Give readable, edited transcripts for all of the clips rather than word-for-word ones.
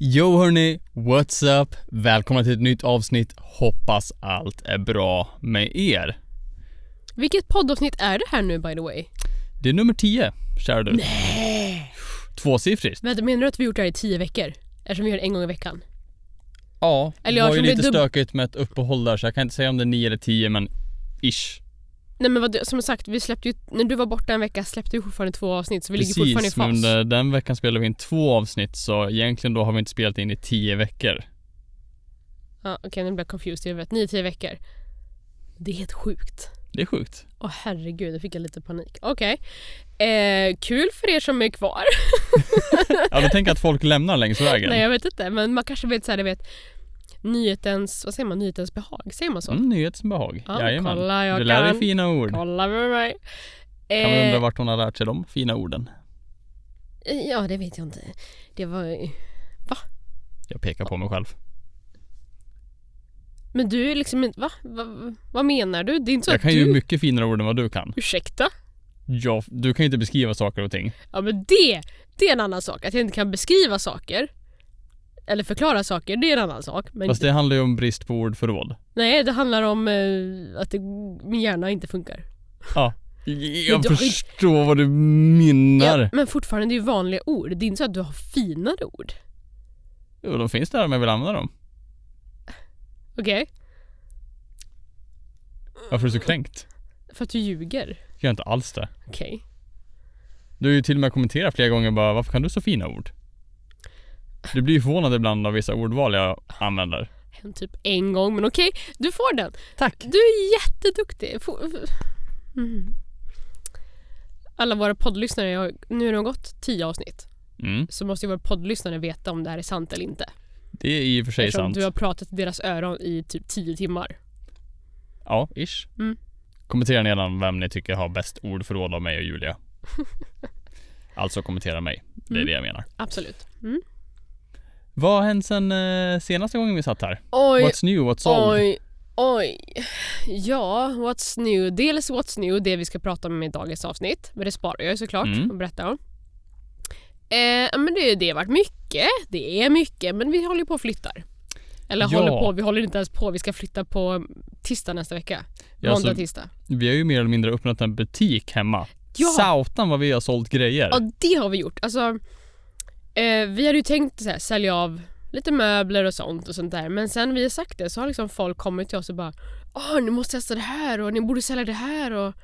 Jo hörni, what's up? Välkomna till ett nytt avsnitt. Hoppas allt är bra med er. Vilket poddavsnitt är det här nu, by the way? Det är nummer 10, kära du. Nej! Tvåsiffrigt. Vänta, menar du att vi gjort det här i 10 veckor? Eftersom vi gör det en gång i veckan? Ja, Eller det var ju lite stökigt med ett uppehåll där, så jag kan inte säga om det är 9 eller 10, men ish. Nej men som sagt, vi släppte ju, när du var borta en vecka släppte vi fortfarande 2 avsnitt, så vi ligger fortfarande i fas. Men under den veckan spelade vi in 2 avsnitt, så egentligen då har vi inte spelat in i 10 veckor. Ja, okej, nu blir jag confused i huvudet. 9-10 veckor. Det är helt sjukt. Det är sjukt. Åh herregud, jag fick lite panik. Okej. Kul för er som är kvar. Ja, du tänker att folk lämnar längs vägen. Nej, jag vet inte, men man kanske vet så här, nyhetens, vad säger man, nyhetens behag, säger man så? Nyhetens behag, ja, jajamän. Kolla, jag du lär dig kan. fina ord. Kolla med mig. Kan man undra vart hon har lärt sig de fina orden? Ja, det vet jag inte. Det var... Va? Jag pekar på mig själv. Men du är liksom inte... Va? Vad menar du? Det är inte så jag att kan du... ju mycket finare ord än vad du kan. Ursäkta? Ja, du kan ju inte beskriva saker och ting. Ja, men det är en annan sak. Att jag inte kan beskriva saker eller förklara saker, det är en annan sak. Men fast det handlar ju om brist på ordförråd. nej, det handlar om att min hjärna inte funkar. Ja, jag förstår vad du menar. Ja, men fortfarande det är ju vanliga ord. Det är inte så att du har finare ord. Jo, de finns där om jag vill använda dem. Okej. Varför är du så kränkt? För att du ljuger. Jag gör inte alls det. Okej. Du har ju till och med kommenterat flera gånger bara, varför kan du så fina ord? Du blir ju förvånad ibland av vissa ordval jag använder. Typ en gång, men okej, du får den. Tack. Du är jätteduktig. Alla våra poddlyssnare, nu har det gått 10 avsnitt. Så måste ju våra poddlyssnare veta om det här är sant eller inte. Det är i och för sig sant. Du har pratat i deras öron i typ 10 timmar. Ja, ish. Kommentera nedan vem ni tycker har bäst ordförråd av mig och Julia. Alltså kommentera mig. Det är det jag menar. Absolut. Vad har hänt sen senaste gången vi satt här? Oj, what's new, what's old? Oj. Ja, what's new? Dels what's new, det vi ska prata om i dagens avsnitt. Men det sparar jag såklart att berätta om. Men det har varit mycket. Det är mycket, men vi håller på och flyttar. Eller vi håller inte ens på. Vi ska flytta på tisdag nästa vecka. Måndag, tisdag. Vi har ju mer eller mindre öppnat en butik hemma. Ja. Sautan vad vi har sålt grejer. Ja, det har vi gjort. Alltså, vi hade ju tänkt så här, sälja av lite möbler och sånt där. Men sen vi har sagt det så har liksom folk kommit till oss och bara ni måste testa det här och ni borde sälja det här. Och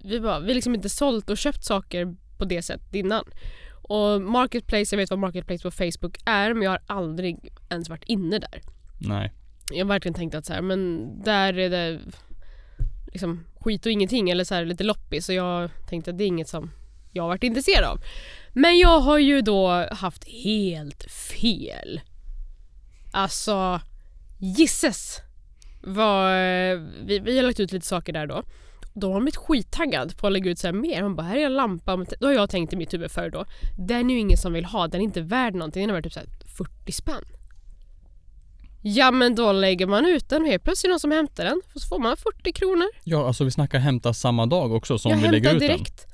vi har liksom inte sålt och köpt saker på det sättet innan. Och Marketplace, jag vet vad Marketplace på Facebook är, men jag har aldrig ens varit inne där. Nej. Jag har verkligen tänkt att så här, men där är det liksom skit och ingenting eller så här lite loppis, så jag tänkte att det är inget som jag har varit intresserad av. Men jag har ju då haft helt fel. Alltså gisses. Vi har lagt ut lite saker där då. Då har de blivit skittaggad på att lägga ut så här mer. Man bara, här är en lampa. Då har jag tänkt i mitt huvud för då. Den är ju ingen som vill ha. Den är inte värd någonting. Den är värd typ så här 40 spänn. Ja, men då lägger man ut den och helt plötsligt någon som hämtar den. Så får man 40 kronor. Ja, alltså vi snackar hämta samma dag också som vi lägger ut direkt.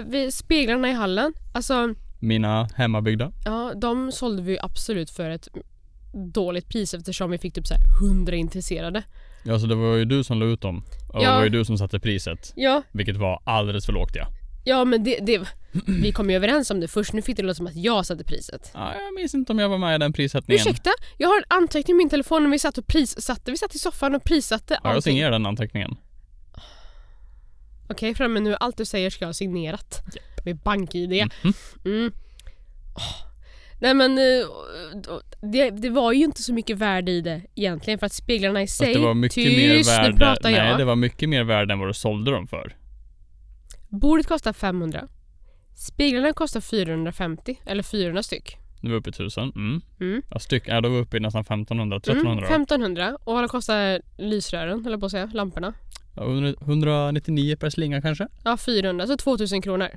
Vid speglarna i hallen. Alltså, mina hemmabyggda. Ja, de sålde vi absolut för ett dåligt pris eftersom vi fick typ så här 100 intresserade. Ja, så det var ju du som la ut dem. Och det var ju du som satte priset. Ja. Vilket var alldeles för lågt, ja. Ja, men vi kom ju överens om det först. Nu fick det låta som att jag satte priset. Ja, jag minns inte om jag var med i den prissättningen. Ursäkta, jag har en anteckning i min telefon när vi satt och prissatte. Vi satt i soffan och prissatte allting. Ja, jag signerar den anteckningen. Okej, men nu allt du säger ska jag ha signerat. Med bank-ID. Nej, men det var ju inte så mycket värde i det egentligen, för att speglarna i sig, det var mycket mer värde. Nej, det var mycket mer värde än vad du sålde dem för. Bordet kostar 500. Speglarna kostar 450 eller 400 styck. Nu är vi uppe i 1000. Ja, då var vi uppe i nästan 1500, 1300. 1500. Och vad kostar lysrören, eller på att säga, lamporna? Ja, 199 per slinga kanske. Ja, 400, så 2000 kronor.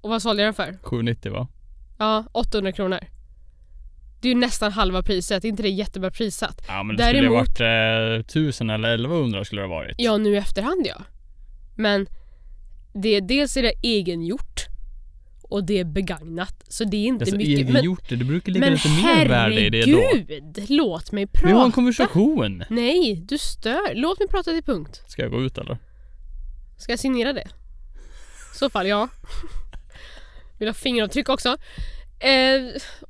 Och vad sålde jag den för? 790 va? Ja, 800 kronor. Det är ju nästan halva priset. Inte det jättebra prissatt. Ja, men det skulle ha varit 1000 eller 1100 skulle det ha varit. Ja, nu i efterhand, ja. Men dels är det egengjort. och det är begagnat. Så det är inte Alltså, mycket. men gjort det brukar ligga lite mer värde i det då. Herregud, låt mig prata. Vi har en konversation. Nej, du stör. Låt mig prata till punkt. Ska jag gå ut eller? Ska jag signera det? I så fall, ja. Vill ha fingeravtryck också.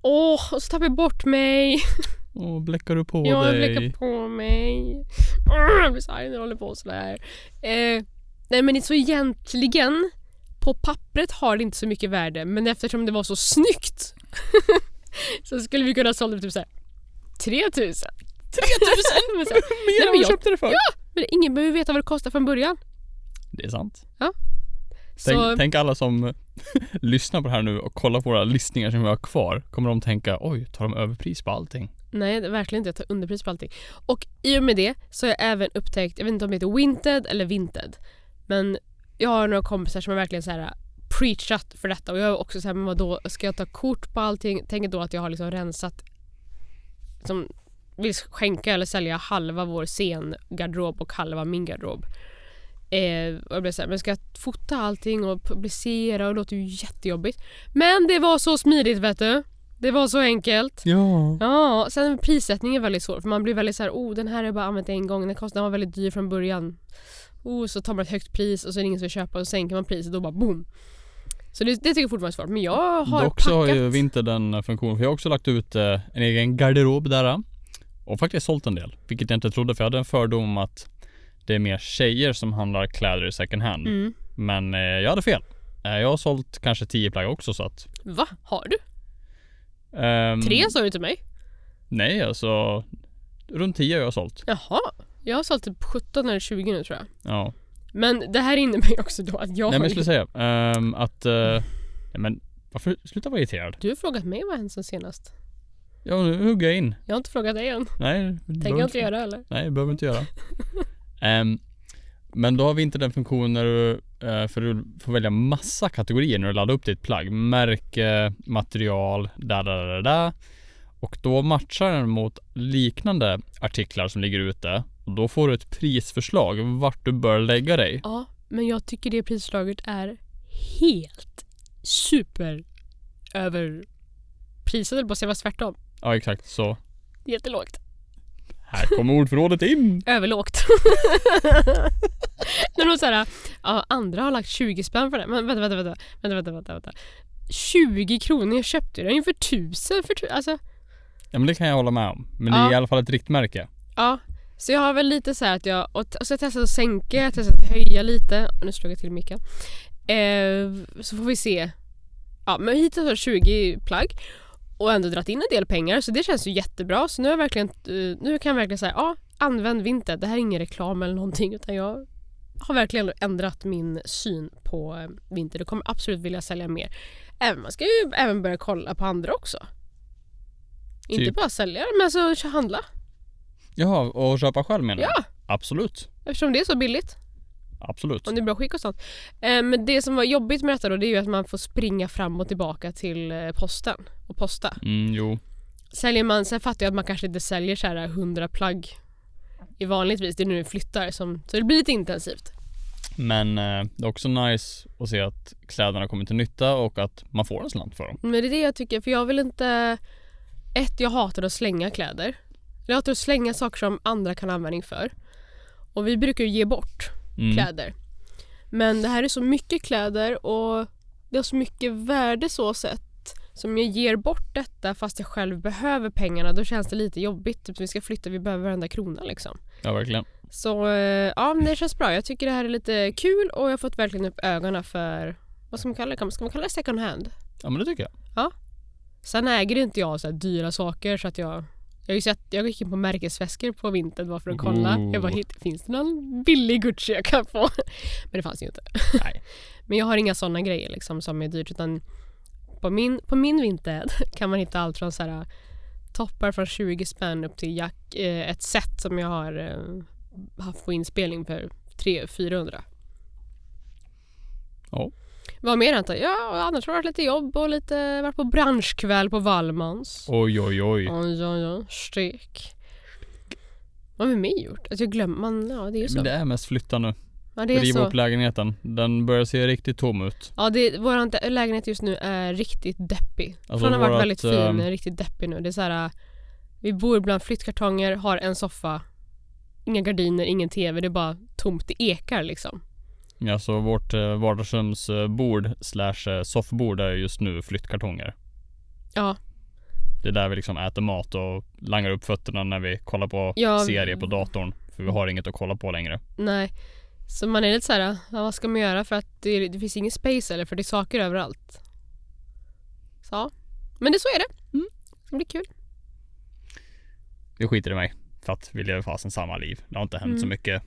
Och så tappar jag bort mig. Bläckar du på Jag dig? bläckar på mig. Jag blir så arg när jag håller på sådär. Nej, men det är så egentligen på pappret har det inte så mycket värde, men eftersom det var så snyggt så skulle vi kunna sålda typ såhär 3000. 3000? Men så, Mer än vad jag köpte det för. Ja, men ingen behöver veta vad det kostar från början. Det är sant. Ja. Tänk alla som lyssnar på det här nu och kollar på våra listningar som vi har kvar. Kommer de tänka, oj, tar de överpris på allting? Nej, det är verkligen inte. Jag tar underpris på allting. Och i och med det så har jag även upptäckt, jag vet inte om det heter Vinted eller Vinted, men jag har några kompisar som har verkligen så här preachat för detta. Och jag är också så här, men vadå, ska jag ta kort på allting? Tänk då att jag har liksom rensat, som vill skänka eller sälja halva vår scengarderob och halva min garderob. Och jag blev så här, men ska jag fota allting och publicera, och det låter ju jättejobbigt. Men det var så smidigt, vet du. Det var så enkelt. Ja. Ja, sen prissättningen är väldigt svår. För man blir väldigt så här, den här är bara använt en gång. Den var väldigt dyr från början. Så tar man ett högt pris och så är det ingen som köper, och så sänker man priset och då bara boom. Så det tycker jag fortfarande är svårt. Men jag har dock så har ju Vinted den funktionen. För jag har också lagt ut en egen garderob där. Och faktiskt sålt en del. Vilket jag inte trodde, för jag hade en fördom om att det är mer tjejer som handlar kläder i second hand. Men jag hade fel. Jag har sålt kanske 10 plagg också, så att... Va? Har du? 3 sa du till mig. Nej, alltså runt 10 har jag sålt. Jaha, jag har sålt typ 17 eller 20 nu, tror jag. Ja. Men det här innebär också då att jag... Nej, men jag skulle säga att... men varför sluta vara irriterad? Du har frågat mig vad hänt sen senast. Ja, nu hugger jag in. Jag har inte frågat dig än. Nej. Tänker jag inte göra, eller? Nej, det behöver inte göra. Men då har vi inte den funktionen när du, för du får välja massa kategorier när du laddar upp ditt plagg. Märke, material, där. Och då matchar den mot liknande artiklar som ligger ute. Och då får du ett prisförslag vart du bör lägga dig. Ja, men jag tycker det prisförslaget är helt super över priset, eller bara säga vad tvärtom. Ja, exakt. Så. Jättelågt. Här kommer ordförrådet in. Överlågt. När de säger, andra har lagt 20 spänn för det. Men vänta. 20 kronor, jag köpte den ju för 1000. Alltså. Ja, men det kan jag hålla med om. Men det är i alla fall ett riktmärke. Ja, så jag har väl lite så här att jag... Och så jag testat att sänka, jag testat att höja lite. Och nu slår jag till micken. Så får vi se. Ja, men hittills har 20 plagg. Och ändå dratt in en del pengar. Så det känns ju jättebra. Så nu kan jag verkligen säga, använd Vinted. Det här är ingen reklam eller någonting. Utan jag har verkligen ändrat min syn på Vinted. Och kommer absolut vilja sälja mer. Man ska ju även börja kolla på andra också. Typ. Inte bara sälja, men alltså handla. Jaha, och köpa själv menar du? Ja. Absolut. Eftersom det är så billigt. Absolut. Och det är bra skick och sånt. Men det som var jobbigt med detta då, det är ju att man får springa fram och tillbaka till posten och posta. Jo. Säljer man, sen fattar jag att man kanske inte säljer så här 100 plagg i vanligtvis, det är nu det flyttar, så det blir lite intensivt. Men det är också nice att se att kläderna kommer till nytta och att man får en slant för dem. Men det är det jag tycker, för jag vill inte... jag hatar att slänga kläder. Jag hatar att slänga saker som andra kan ha användning för. Och vi brukar ju ge bort kläder. Men det här är så mycket kläder och det har så mycket värde så sett. Som jag ger bort detta fast jag själv behöver pengarna, då känns det lite jobbigt. Typ vi ska flytta, vi behöver varenda krona liksom. Ja, verkligen. Så ja, men det känns bra. Jag tycker det här är lite kul och jag har fått verkligen upp ögonen för, vad ska man kalla det? Ska man kalla det second hand? Ja, men det tycker jag. Ja. Sen äger inte jag så här dyra saker så att jag gick in på märkesväskor på Vinted bara för att kolla. Jag bara, finns det någon billig Gucci jag kan få? Men det fanns ju inte. Nej. Men jag har inga sådana grejer liksom som är dyrt, utan på min Vinted kan man hitta allt från så här toppar från 20 spänn upp till ett set som jag har haft på inspelning för 300-400. Ja. Vad mer antar jag? Ja, annars har det varit lite jobb och varit på branschkväll på Wallmans. Oj. Oj, stek. Vad har vi mer gjort? Alltså jag glömmer, det är ju så. Men det är mest flytta nu. Ja, det är riva så. upp lägenheten. Den börjar se riktigt tom ut. Ja, vår lägenhet just nu är riktigt deppig. Alltså, Från att ha varit vårat, väldigt fin, är riktigt deppig nu. Det är så här, vi bor bland flyttkartonger, har en soffa, inga gardiner, ingen tv, det är bara tomt, det ekar liksom. Ja, så vårt vardagsrumsbord / soffbord är just nu flyttkartonger. Ja. Det är där vi liksom äter mat och langar upp fötterna när vi kollar på serier på datorn. För vi har inget att kolla på längre. Nej. Så man är lite så här, ja, vad ska man göra för att det finns ingen space eller för det är saker överallt. Så. Men det så är det. Det blir kul. Det skiter i mig. För att vi lever fasen samma liv. Det har inte hänt så mycket.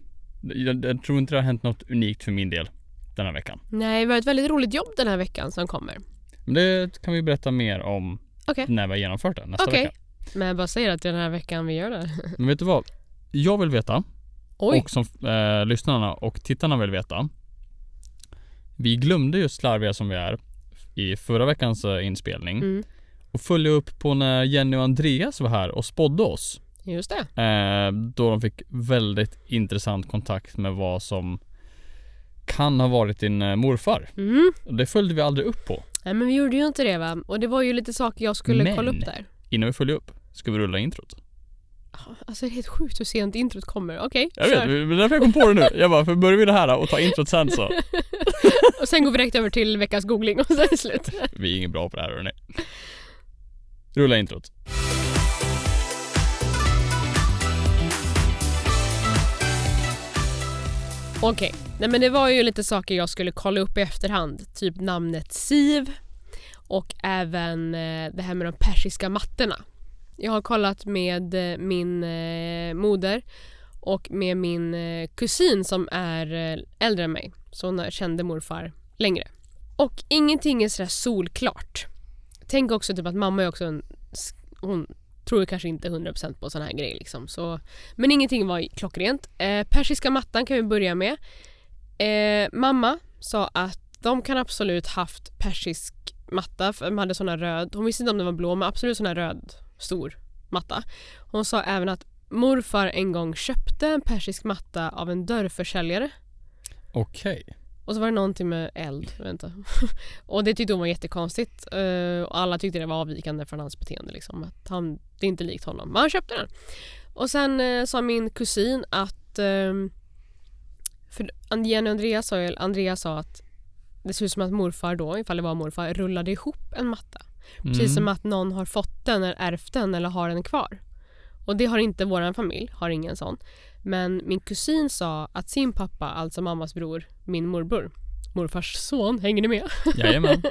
Jag tror inte det har hänt något unikt för min del den här veckan. Nej, vi har ett väldigt roligt jobb den här veckan som kommer. Men det kan vi berätta mer om när vi har genomfört det nästa vecka. Men jag bara säger att det är den här veckan vi gör det. Men vet du vad? Jag vill veta. Oj. Och som lyssnarna och tittarna vill veta. Vi glömde ju slarviga som vi är i förra veckans inspelning. Och följa upp på när Jenny och Andreas var här och spådde oss. Just det. Då de fick väldigt intressant kontakt med vad som kan ha varit din morfar. Det följde vi aldrig upp på. Nej, men vi gjorde ju inte det, va? Och det var ju lite saker jag skulle kolla upp där. Innan vi följer upp, ska vi rulla introt? Alltså det är helt sjukt hur sent introt kommer. Okej, jag vet, det är därför jag kom på det nu. Jag bara, för börjar vi det här och ta introt sen så. Och sen går vi direkt över till veckans googling och sen är det slut. Vi är ingen bra på det här, hörni. Rulla introt. Okej. Nej, men det var ju lite saker jag skulle kolla upp i efterhand. Typ namnet Siv. Och även det här med de persiska mattorna. Jag har kollat med min moder och med min kusin som är äldre än mig. Så hon kände morfar längre. Och ingenting är sådär solklart. Tänk också typ att mamma är också hon tror kanske inte 100% på sån här grejer liksom. Så, men ingenting var klockrent. Persiska mattan kan vi börja med. Mamma sa att de kan absolut haft persisk matta. För de hade såna röd. Hon visste inte om det var blå, men absolut såna röd stor matta. Hon sa även att morfar en gång köpte en persisk matta av en dörrförsäljare. Okej. Och så var det någonting med eld, vänta. Och det tyckte hon var jättekonstigt. Och alla tyckte det var avvikande från hans beteende liksom. Att det är inte likt honom. Men han köpte den. Och sen sa min kusin att för Jenny och Andreas sa att det ser ut som att morfar då, ifall det var morfar, rullade ihop en matta. Precis som att någon har fått den eller ärvt den eller har den kvar. Och det har inte våran familj, har ingen sån. Men min kusin sa att sin pappa, alltså mammas bror, min morbror, morfars son, hänger ni med? Jajamän.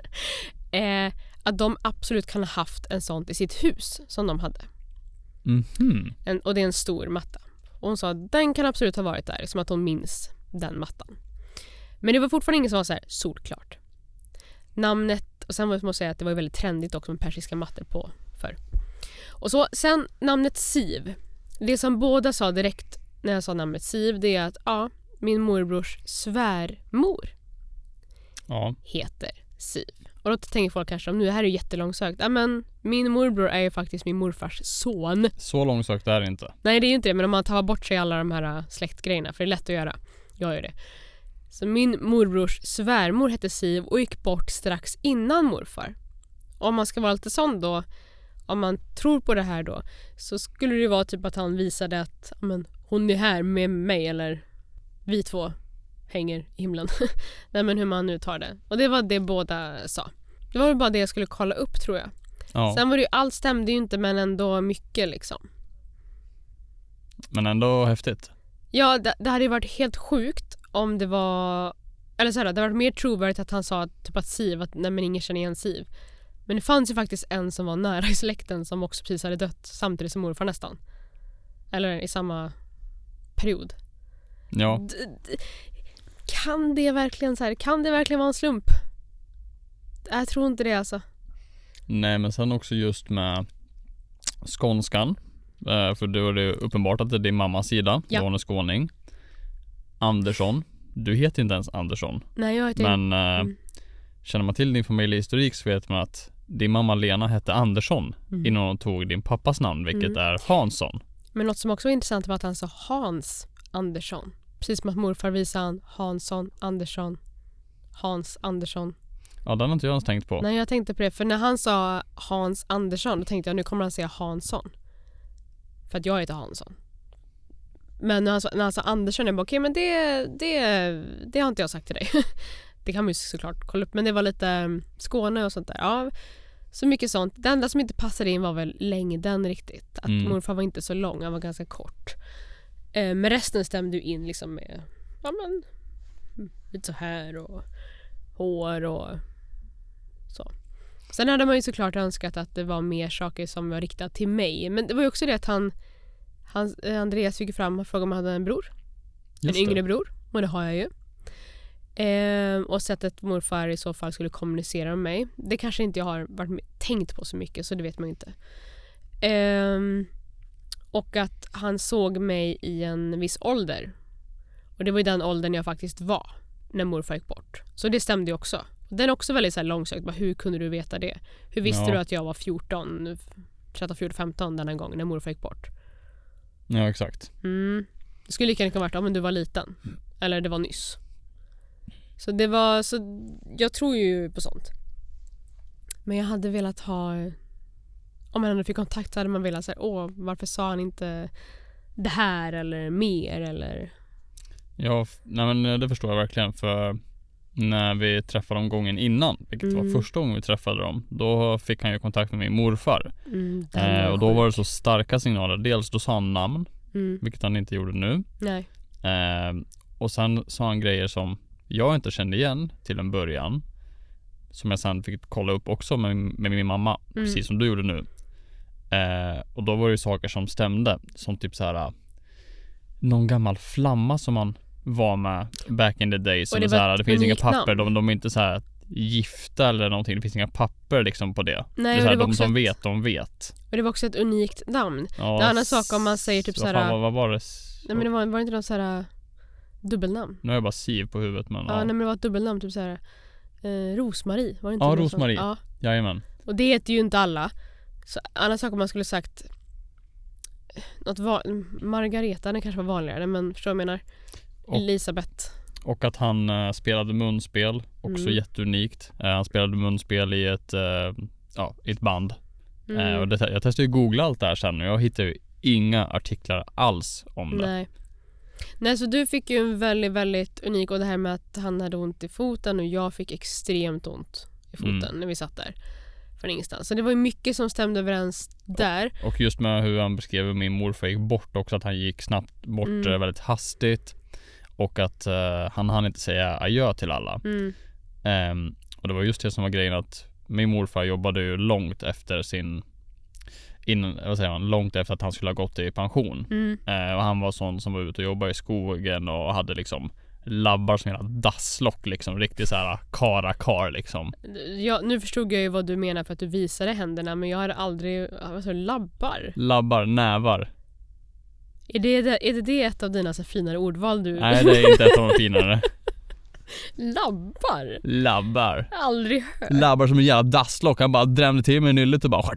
Att de absolut kan ha haft en sån i sitt hus som de hade. Och det är en stor matta. Och hon sa att den kan absolut ha varit där, som att hon minns den mattan. Men det var fortfarande ingen som var så här solklart. Namnet, och sen måste jag säga att det var väldigt trendigt också med persiska mattor på förr. Och så sen namnet Siv. Det som båda sa direkt när jag sa namnet Siv, det är att min morbrors svärmor heter Siv. Och då tänker folk kanske om nu här är jättelångsökt. Ja, men min morbror är ju faktiskt min morfars son. Så långsökt är det inte. Nej, det är ju inte det, men om man tar bort sig alla de här släktgrejerna, för det är lätt att göra. Jag gör det. Så min morbrors svärmor hette Siv och gick bort strax innan morfar. Och om man ska vara lite sån då, om man tror på det här då, så skulle det vara typ att han visade att hon är här med mig, eller vi två hänger i himlen. Nej, men hur man nu tar det. Och det var det båda sa. Det var väl bara det jag skulle kolla upp, tror jag. Ja. Sen var det ju, allt stämde ju inte, men ändå mycket liksom. Men ändå häftigt. Ja, det hade ju varit helt sjukt om det var, eller så här, det hade varit mer trovärdigt att han sa typ att Siv, att nej, men ingen känner igen Siv. Men det fanns ju faktiskt en som var nära i släkten som också precis hade dött samtidigt som morfar nästan. Eller i samma period. Ja. Kan det verkligen vara en slump? Jag tror inte det alltså. Nej, men sen också just med skånskan. För då är det uppenbart att det är din mammas sida. Ja. Hon är skåning. Andersson. Du heter inte ens Andersson. Nej, jag heter Men känner man till din familjehistorik så vet man att din mamma Lena hette Andersson innan hon tog din pappas namn, vilket är Hansson. Men något som också var intressant var att han sa Hans Andersson. Precis som att morfar visade han Hans Andersson. Ja, den har inte jag ens tänkt på. Nej, jag tänkte på det. För när han sa Hans Andersson, då tänkte jag nu kommer han säga Hansson. För att jag heter Hansson. Men när han sa Andersson, jag bara okej, men det har inte jag sagt till dig. Det kan man ju såklart kolla upp. Men det var lite Skåne och sånt där. Ja, så mycket sånt. Det enda som inte passade in var väl längden riktigt. Att morfar var inte så lång, han var ganska kort. Men resten stämde ju in liksom med lite så här och hår och så. Sen hade man ju såklart önskat att det var mer saker som var riktat till mig. Men det var ju också det att Andreas fick fram och frågade om han hade en bror. En yngre bror. Och det har jag ju. Och sättet morfar i så fall skulle kommunicera med mig. Det kanske inte jag har tänkt på så mycket, så det vet man inte. Och att han såg mig i en viss ålder. Och det var ju den åldern jag faktiskt var när morfar gick bort. Så det stämde ju också. Den är också väldigt så här långsökt. Hur kunde du veta det? Hur visste du att jag var 13, 14, 15 den här gången när morfar gick bort? Ja, exakt. Det skulle lika gärna kunna varit men du var liten. Eller det var nyss. Så det var så jag tror ju på sånt. Men jag hade velat ha, om man hade fick kontakt så hade man velat säga varför sa han inte det här eller mer eller. Ja, nej men det förstår jag verkligen, för när vi träffade dem gången innan, vilket var första gången vi träffade dem, då fick han ju kontakt med min morfar. Och då var det så starka signaler. Dels då sa han namn, vilket han inte gjorde nu. Nej. Och sen sa han grejer som jag inte kände igen till en början, som jag sen fick kolla upp också med min mamma, precis som du gjorde nu. Och då var det ju saker som stämde, som typ så här någon gammal flamma som man var med back in the days, som så här, det finns inga papper, de är inte så här gifta eller någonting, det finns inga papper liksom på det. Nej, det är så här, de vet. Och det var också ett unikt namn. Ja, det är en annan sak om man säger typ så här. Vad var det? Nej, men det var inte någon så här dubbelnamn. Nu har jag bara Siv på huvudet, men nej, men det var ett dubbelnamn typ så här Rosmarie, var det inte? Ja, Rosmarie. Ja. Jajamän. Och det heter ju inte alla. Så annan sak om man skulle sagt Margareta, den kanske var vanligare, men förstår jag menar. Elisabeth. Och att han spelade munspel, också jätteunikt. Han spelade munspel i ett band. Och jag testade ju googla allt det här sen, och jag hittade ju inga artiklar alls om det. Nej, så du fick ju en väldigt, väldigt unik, och det här med att han hade ont i foten och jag fick extremt ont i foten när vi satt där från ingenstans. Så det var ju mycket som stämde överens där. Och just med hur han beskrev min morfar gick bort också, att han gick snabbt bort väldigt hastigt, och att han hann inte säga adjö till alla. Och det var just det som var grejen, att min morfar jobbade ju långt efter långt efter att han skulle ha gått i pension. Och han var sån som var ute och jobbade i skogen och hade liksom labbar som hela dasslock liksom, riktigt så här kar liksom. Ja, nu förstod jag ju vad du menar för att du visade händerna, men jag hade aldrig, alltså labbar, nävar. Är det ett av dina så finare ordval du? Nej, det är inte ett av de finare. Labbar. Aldrig hört. Labbar som en jävla dasslock. Han bara drämde till med nyllet och bara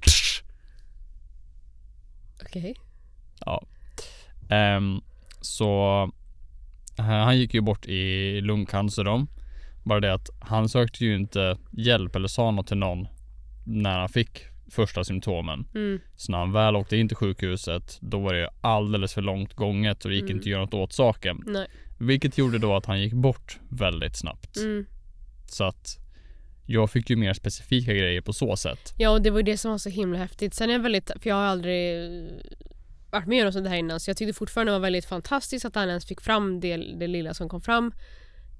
Okej. Ja. Så han gick ju bort i lungcancer då. Bara det att han sökte ju inte hjälp eller sa något till någon när han fick första symptomen. Så när han väl åkte in till sjukhuset, då var det alldeles för långt gånget och det gick inte att göra något åt saken. Nej. Vilket gjorde då att han gick bort väldigt snabbt. Så att jag fick ju mer specifika grejer på så sätt. Ja, och det var ju det som var så himla häftigt. Sen är jag väldigt, för jag har aldrig varit med om sånt här innan, så jag tyckte fortfarande det var väldigt fantastiskt att han ens fick fram det lilla som kom fram.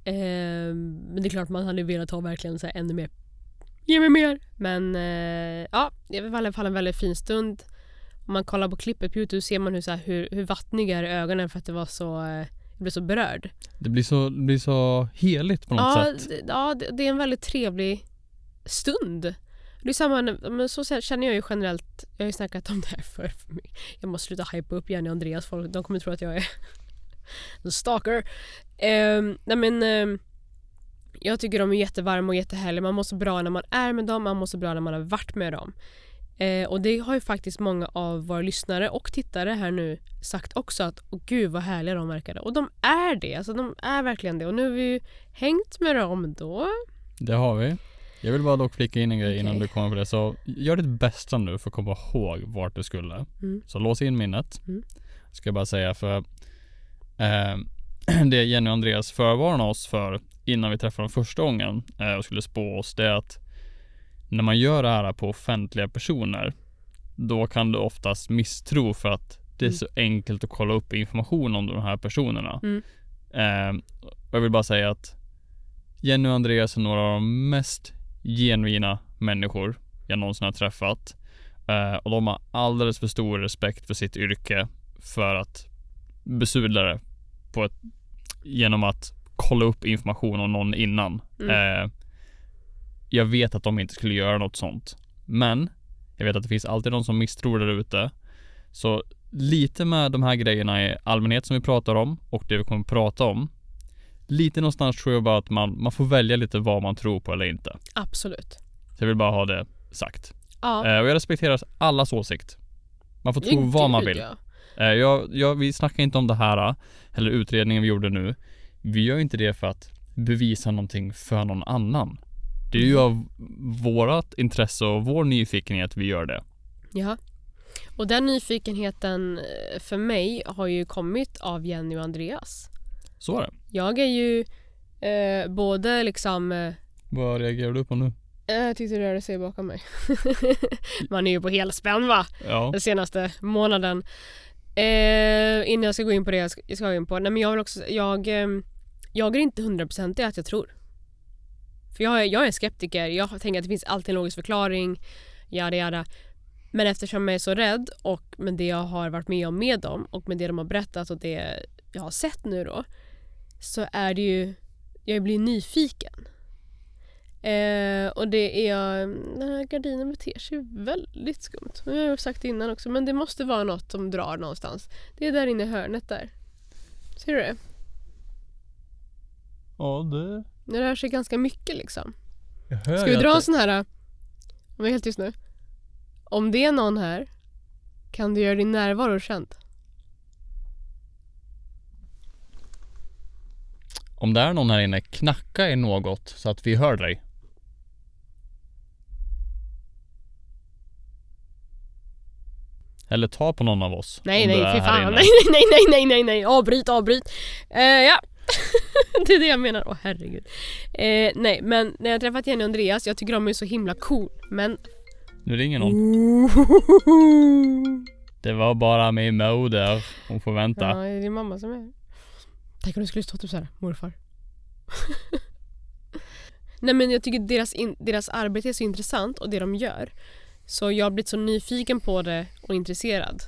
Men det är klart man hade velat ha verkligen så här ännu mer. Ge mig mer. Men ja, det var i alla fall en väldigt fin stund. Om man kollar på klippet på YouTube ser man hur vattniga är ögonen för att det var så, jag blev så berörd. Det blir så heligt på något sätt. Ja, det är en väldigt trevlig stund. Det är samma, men så känner jag ju generellt. Jag har ju snackat om det här för mig. Jag måste sluta hypa upp Jenny och Andreas. Folk, de kommer tro att jag är en stalker. Jag tycker de är jättevarma och jättehärliga. Man mår så bra när man är med dem. Man mår så bra när man har varit med dem. Och det har ju faktiskt många av våra lyssnare och tittare här nu sagt också att åh gud vad härliga de verkade. Och de är det, alltså de är verkligen det. Och nu har vi ju hängt med dem då. Det har vi. Jag vill bara dock flika in en grej Okej. innan du kommer på det. Så gör ditt bästa nu för att komma ihåg vart du skulle. Så lås in minnet. Ska jag bara säga för det Jenny och Andreas förvarnade oss för innan vi träffade dem första gången och skulle spå oss, det är att när man gör det här på offentliga personer, då kan du oftast misstro för att det är så enkelt att kolla upp information om de här personerna. Jag vill bara säga att Jenny och Andreas är några av de mest genuina människor jag någonsin har träffat. Och de har alldeles för stor respekt för sitt yrke för att besudla det genom att kolla upp information om någon innan. Jag vet att de inte skulle göra något sånt. Men jag vet att det finns alltid de som misstror där ute. Så lite med de här grejerna i allmänhet som vi pratar om och det vi kommer att prata om. Lite någonstans tror jag bara att man får välja lite vad man tror på eller inte. Absolut. Så jag vill bara ha det sagt. Ja. Och jag respekterar allas åsikt. Man får tro vad man vill. Vi snackar inte om det här eller utredningen vi gjorde nu. Vi gör inte det för att bevisa någonting för någon annan. Det är ju av vårat intresse och vår nyfikenhet vi gör det. Ja. Och den nyfikenheten för mig har ju kommit av Jenny och Andreas. Så är det. Jag är ju både liksom... Vad reagerar du på nu? Jag tyckte det rörde sig bakom mig. Man är ju på helspänn va? Ja. Den senaste månaden. Innan jag ska gå in på det jag ska gå in på. Nej, men jag vill också... Jag är inte 100% i att jag tror. För jag är en skeptiker. Jag tänker att det finns alltid en logisk förklaring. Jada. Men eftersom jag är så rädd och med det jag har varit med om med dem och med det de har berättat och det jag har sett nu då, så är det ju... Jag blir nyfiken. Och det är... Den här gardinen beter sig väldigt skumt. Jag har sagt det innan också. Men det måste vara något som drar någonstans. Det är där inne i hörnet där. Ser du det? Ja, det... Det rör sig ganska mycket liksom. Ska vi dra en sån här... Om jag är helt tyst nu. Om det är någon här, kan du göra din närvaro känd? Om det är någon här inne, knacka i något så att vi hör dig. Eller ta på någon av oss. Nej, om du nej, är fy här fan. inne. Nej. Avbryt. Ja. Det är det jag menar. Herregud. Nej, men när jag träffat Jenny och Andreas, jag tycker de är så himla cool. Men... Nu ringer någon. Det var bara min moder. Hon får vänta. Ja, det är din mamma som är... Tänk om du skulle stå typ såhär, morfar. Nej, men jag tycker deras arbete är så intressant och det de gör. Så jag har blivit så nyfiken på det och intresserad.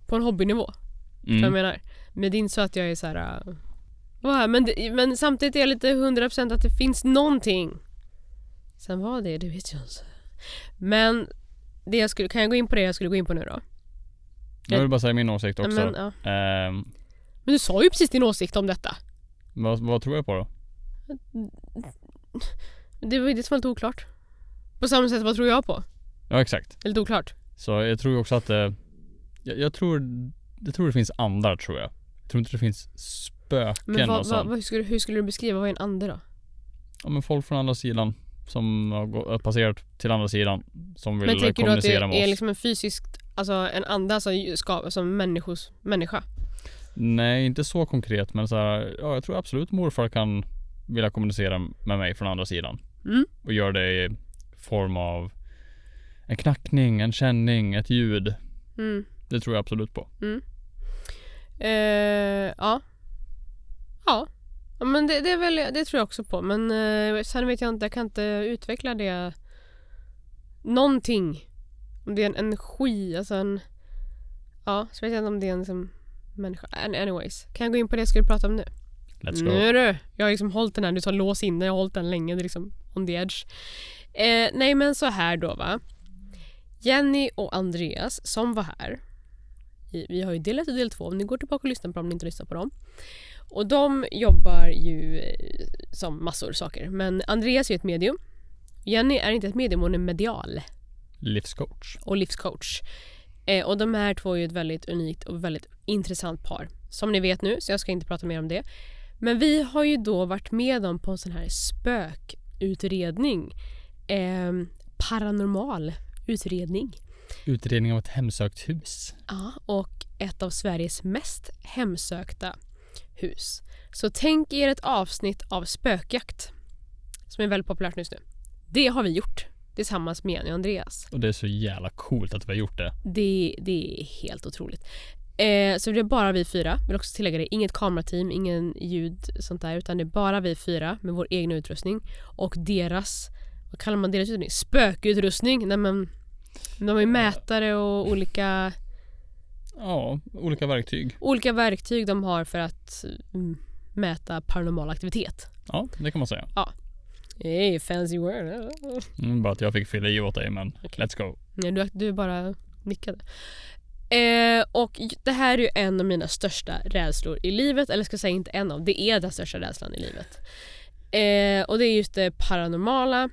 På en hobbynivå. Jag menar. Men det är inte så att jag är så här. Men samtidigt är jag lite 100% att det finns någonting. Sen vad det vet jag inte. Men kan jag gå in på det jag skulle gå in på nu då? Jag vill bara säga min åsikt också. Men, ja. Men du sa ju precis din åsikt om detta. Vad tror jag på då? Det var ju det som var lite oklart. På samma sätt, vad tror jag på? Ja, exakt. Lite oklart. Så jag tror också att jag tror det finns andar, tror jag. Jag tror inte det finns spöken. Men och sånt. Hur skulle du beskriva vad är en ande då? Ja, men folk från andra sidan som har passerat till andra sidan som vill kommunicera med oss. Men tänker du att det är liksom en fysisk, alltså en ande som människa? Nej, inte så konkret, men så här, ja, jag tror absolut morfar kan vilja kommunicera med mig från andra sidan. Och gör det i form av en knackning, en känning, ett ljud. Det tror jag absolut på. Ja. Men det är väl, det tror jag också på. Men sen vet jag inte, jag kan inte utveckla det någonting. Om det är en energi, alltså så vet jag inte om det är en som människa. Anyways, kan jag gå in på det jag skulle prata om nu? Let's go. Nu du, jag har liksom hållit den här, du tar lås in den, jag har hållit den länge, det är liksom on the edge. Nej, men så här då va. Jenny och Andreas som var här. Vi har ju del 1 och del 2, om ni går tillbaka och lyssnar på dem, om ni inte lyssnar på dem. Och de jobbar ju som massor saker. Men Andreas är ett medium. Jenny är inte ett medium, hon är medial. livscoach. Och livscoach. Och de här två är ju ett väldigt unikt och väldigt intressant par. Som ni vet nu, så jag ska inte prata mer om det. Men vi har ju då varit med dem på en sån här spökutredning. Paranormal utredning. Utredning av ett hemsökt hus. Ja, och ett av Sveriges mest hemsökta hus. Så tänk er ett avsnitt av spökjakt som är väldigt populärt just nu. Det har vi gjort tillsammans med Jenny och Andreas. Och det är så jävla coolt att vi har gjort det. Det är helt otroligt. Så det är bara vi 4. Jag vill också tillägga det. Inget kamerateam, ingen ljud, sånt där. Utan det är bara vi 4 med vår egen utrustning. Och deras, vad kallar man deras utrustning? Spökutrustning. Nej, men de har ju mätare och olika... Ja, olika verktyg. Olika verktyg de har för att mäta paranormal aktivitet. Ja, det kan man säga. Ja. Hey, fancy word. Bara att jag fick fylla i åt dig, men let's go. Nej, du bara nickade. Och det här är ju en av mina största rädslor i livet. Eller ska jag säga inte en av. Det är den största rädslan i livet. Och det är just det paranormala.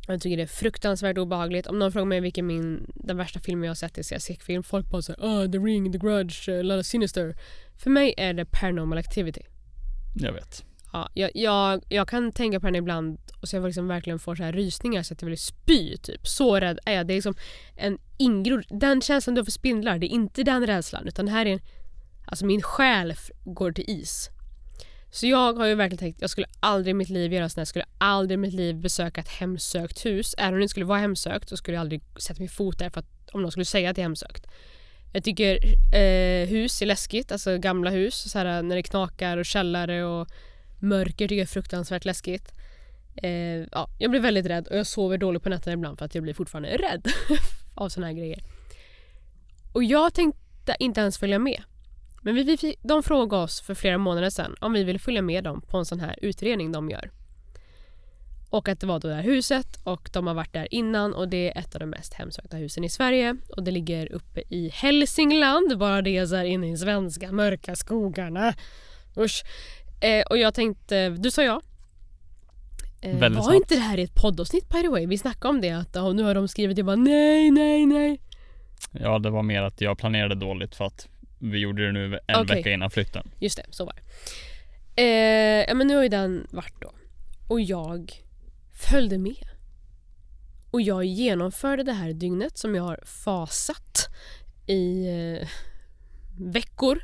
Jag tycker det är fruktansvärt obehagligt. Om någon frågar mig vilken den värsta filmen jag har sett är skräckfilm. Folk bara säger The Ring, The Grudge, A Lot of Sinister. För mig är det Paranormal Activity. Jag vet. Ja, jag kan tänka på den ibland och så jag liksom verkligen får så här rysningar så att jag vill spy typ. Så rädd är jag. Det är liksom en ingrodd, den känslan du har för spindlar, det är inte den rädslan utan det här är alltså min själ går till is. Så jag har ju verkligen tänkt jag skulle aldrig i mitt liv göra sånt här, jag skulle aldrig i mitt liv besöka ett hemsökt hus. Även om det skulle vara hemsökt så skulle jag aldrig sätta min fot där för att om någon skulle säga att det är hemsökt. Jag tycker hus är läskigt, alltså gamla hus så här, när det knakar och källare och mörker tycker jag är fruktansvärt läskigt. Jag blir väldigt rädd och jag sover dåligt på nätterna ibland för att jag blir fortfarande rädd av såna här grejer. Och jag tänkte inte ens följa med. Men de frågade oss för flera månader sedan om vi ville följa med dem på en sån här utredning de gör. Och att det var då det här huset och de har varit där innan och det är ett av de mest hemsökta husen i Sverige. Och det ligger uppe i Hälsingland, bara det är så här inne i svenska mörka skogarna. Usch. Och jag tänkte, du sa ja. Var snabbt. inte det här ett poddavsnitt by the way? Vi snackade om det att nu har de skrivit jag bara nej. Ja, det var mer att jag planerade dåligt för att vi gjorde det nu en vecka innan flytten. Just det, så var det. Men nu har ju den varit då. Och jag följde med. Och jag genomförde det här dygnet som jag har fasat i veckor.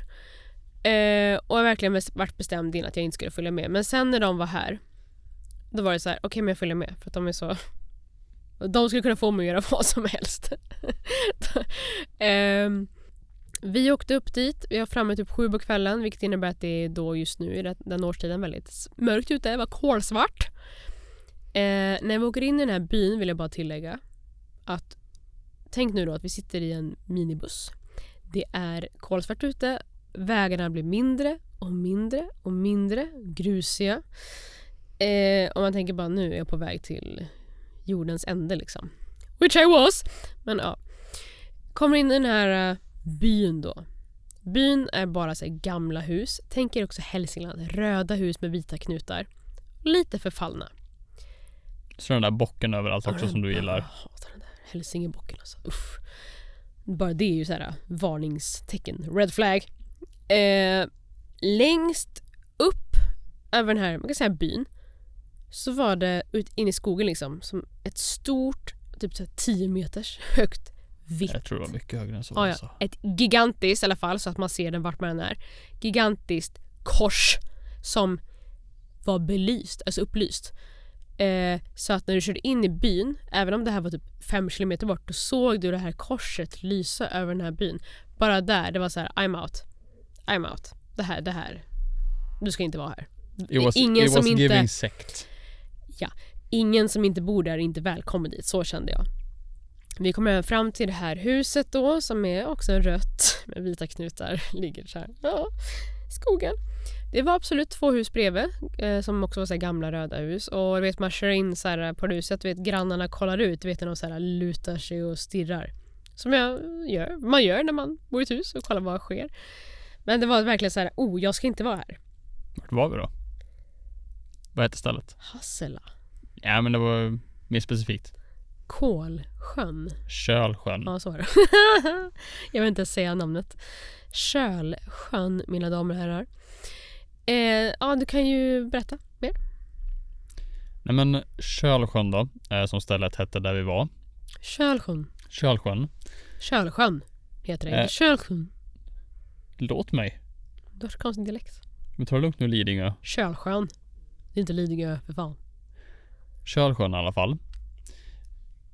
Och jag verkligen varit bestämd in att jag inte skulle följa med. Men sen när de var här då var det så här, okej, men jag följer med för att de är så de skulle kunna få mig att göra vad som helst. Vi åkte upp dit. Vi var framme typ 7 på kvällen, vilket innebär att det är då just nu i den årstiden väldigt mörkt ute. Det var kolsvart. När vi åker in i den här byn vill jag bara tillägga att tänk nu då att vi sitter i en minibuss. Det är kolsvart ute. Vägarna blir mindre och mindre och mindre grusiga. Och man tänker bara nu är jag på väg till jordens ände liksom. Which I was. Men ja. Kommer in i den här byn då. Byn är bara så här gamla hus. Tänk er också Hälsingland. Röda hus med vita knutar. Lite förfallna. Så den där bocken överallt också som du gillar. Jag hatar den där Hälsingebocken alltså. Uff. Bara det är ju så här varningstecken. Red flag. Längst upp över den här, man kan säga byn, så var det ut in i skogen liksom som ett stort typ så 10 meters högt vitt. Jag tror det var mycket högre än så. Ja. Ett gigantiskt i alla fall så att man ser den vart man är. Gigantiskt kors som var belyst, alltså upplyst. Så att när du körde in i byn, även om det här var typ 5 kilometer bort, då såg du det här korset lysa över den här byn. Bara där, det var så här, I'm out. Det här. Du ska inte vara här. It was giving sect. Ja, ingen som inte bor där är inte välkommen dit, så kände jag. Vi kommer fram till det här huset då, som är också rött med vita knutar, ligger så här. Ja, skogen. Det var absolut 2 hus bredvid som också var så här gamla röda hus. Och vet man kör in så här på huset, vet grannarna kollar ut, vet de så här lutar sig och stirrar. Som man gör när man bor i ett hus och kollar vad sker. Men det var verkligen så här, jag ska inte vara här. Vart var vi då? Vad heter stället? Hassela. Ja, men det var mer specifikt. Kålsjön. Kölsjön. Ja, så var det. Jag vill inte säga namnet. Kölsjön, mina damer och herrar. Ja, du kan ju berätta mer. Nej men Kölsjön då, som stället hette där vi var. Kölsjön. Kölsjön. Kölsjön heter det. Kölsjön. Låt mig. Du har så konstig dialekt. Men ta det lugnt nu, Lidingö. Kölsjön. Det är inte Lidingö, för fan. Kölsjön i alla fall.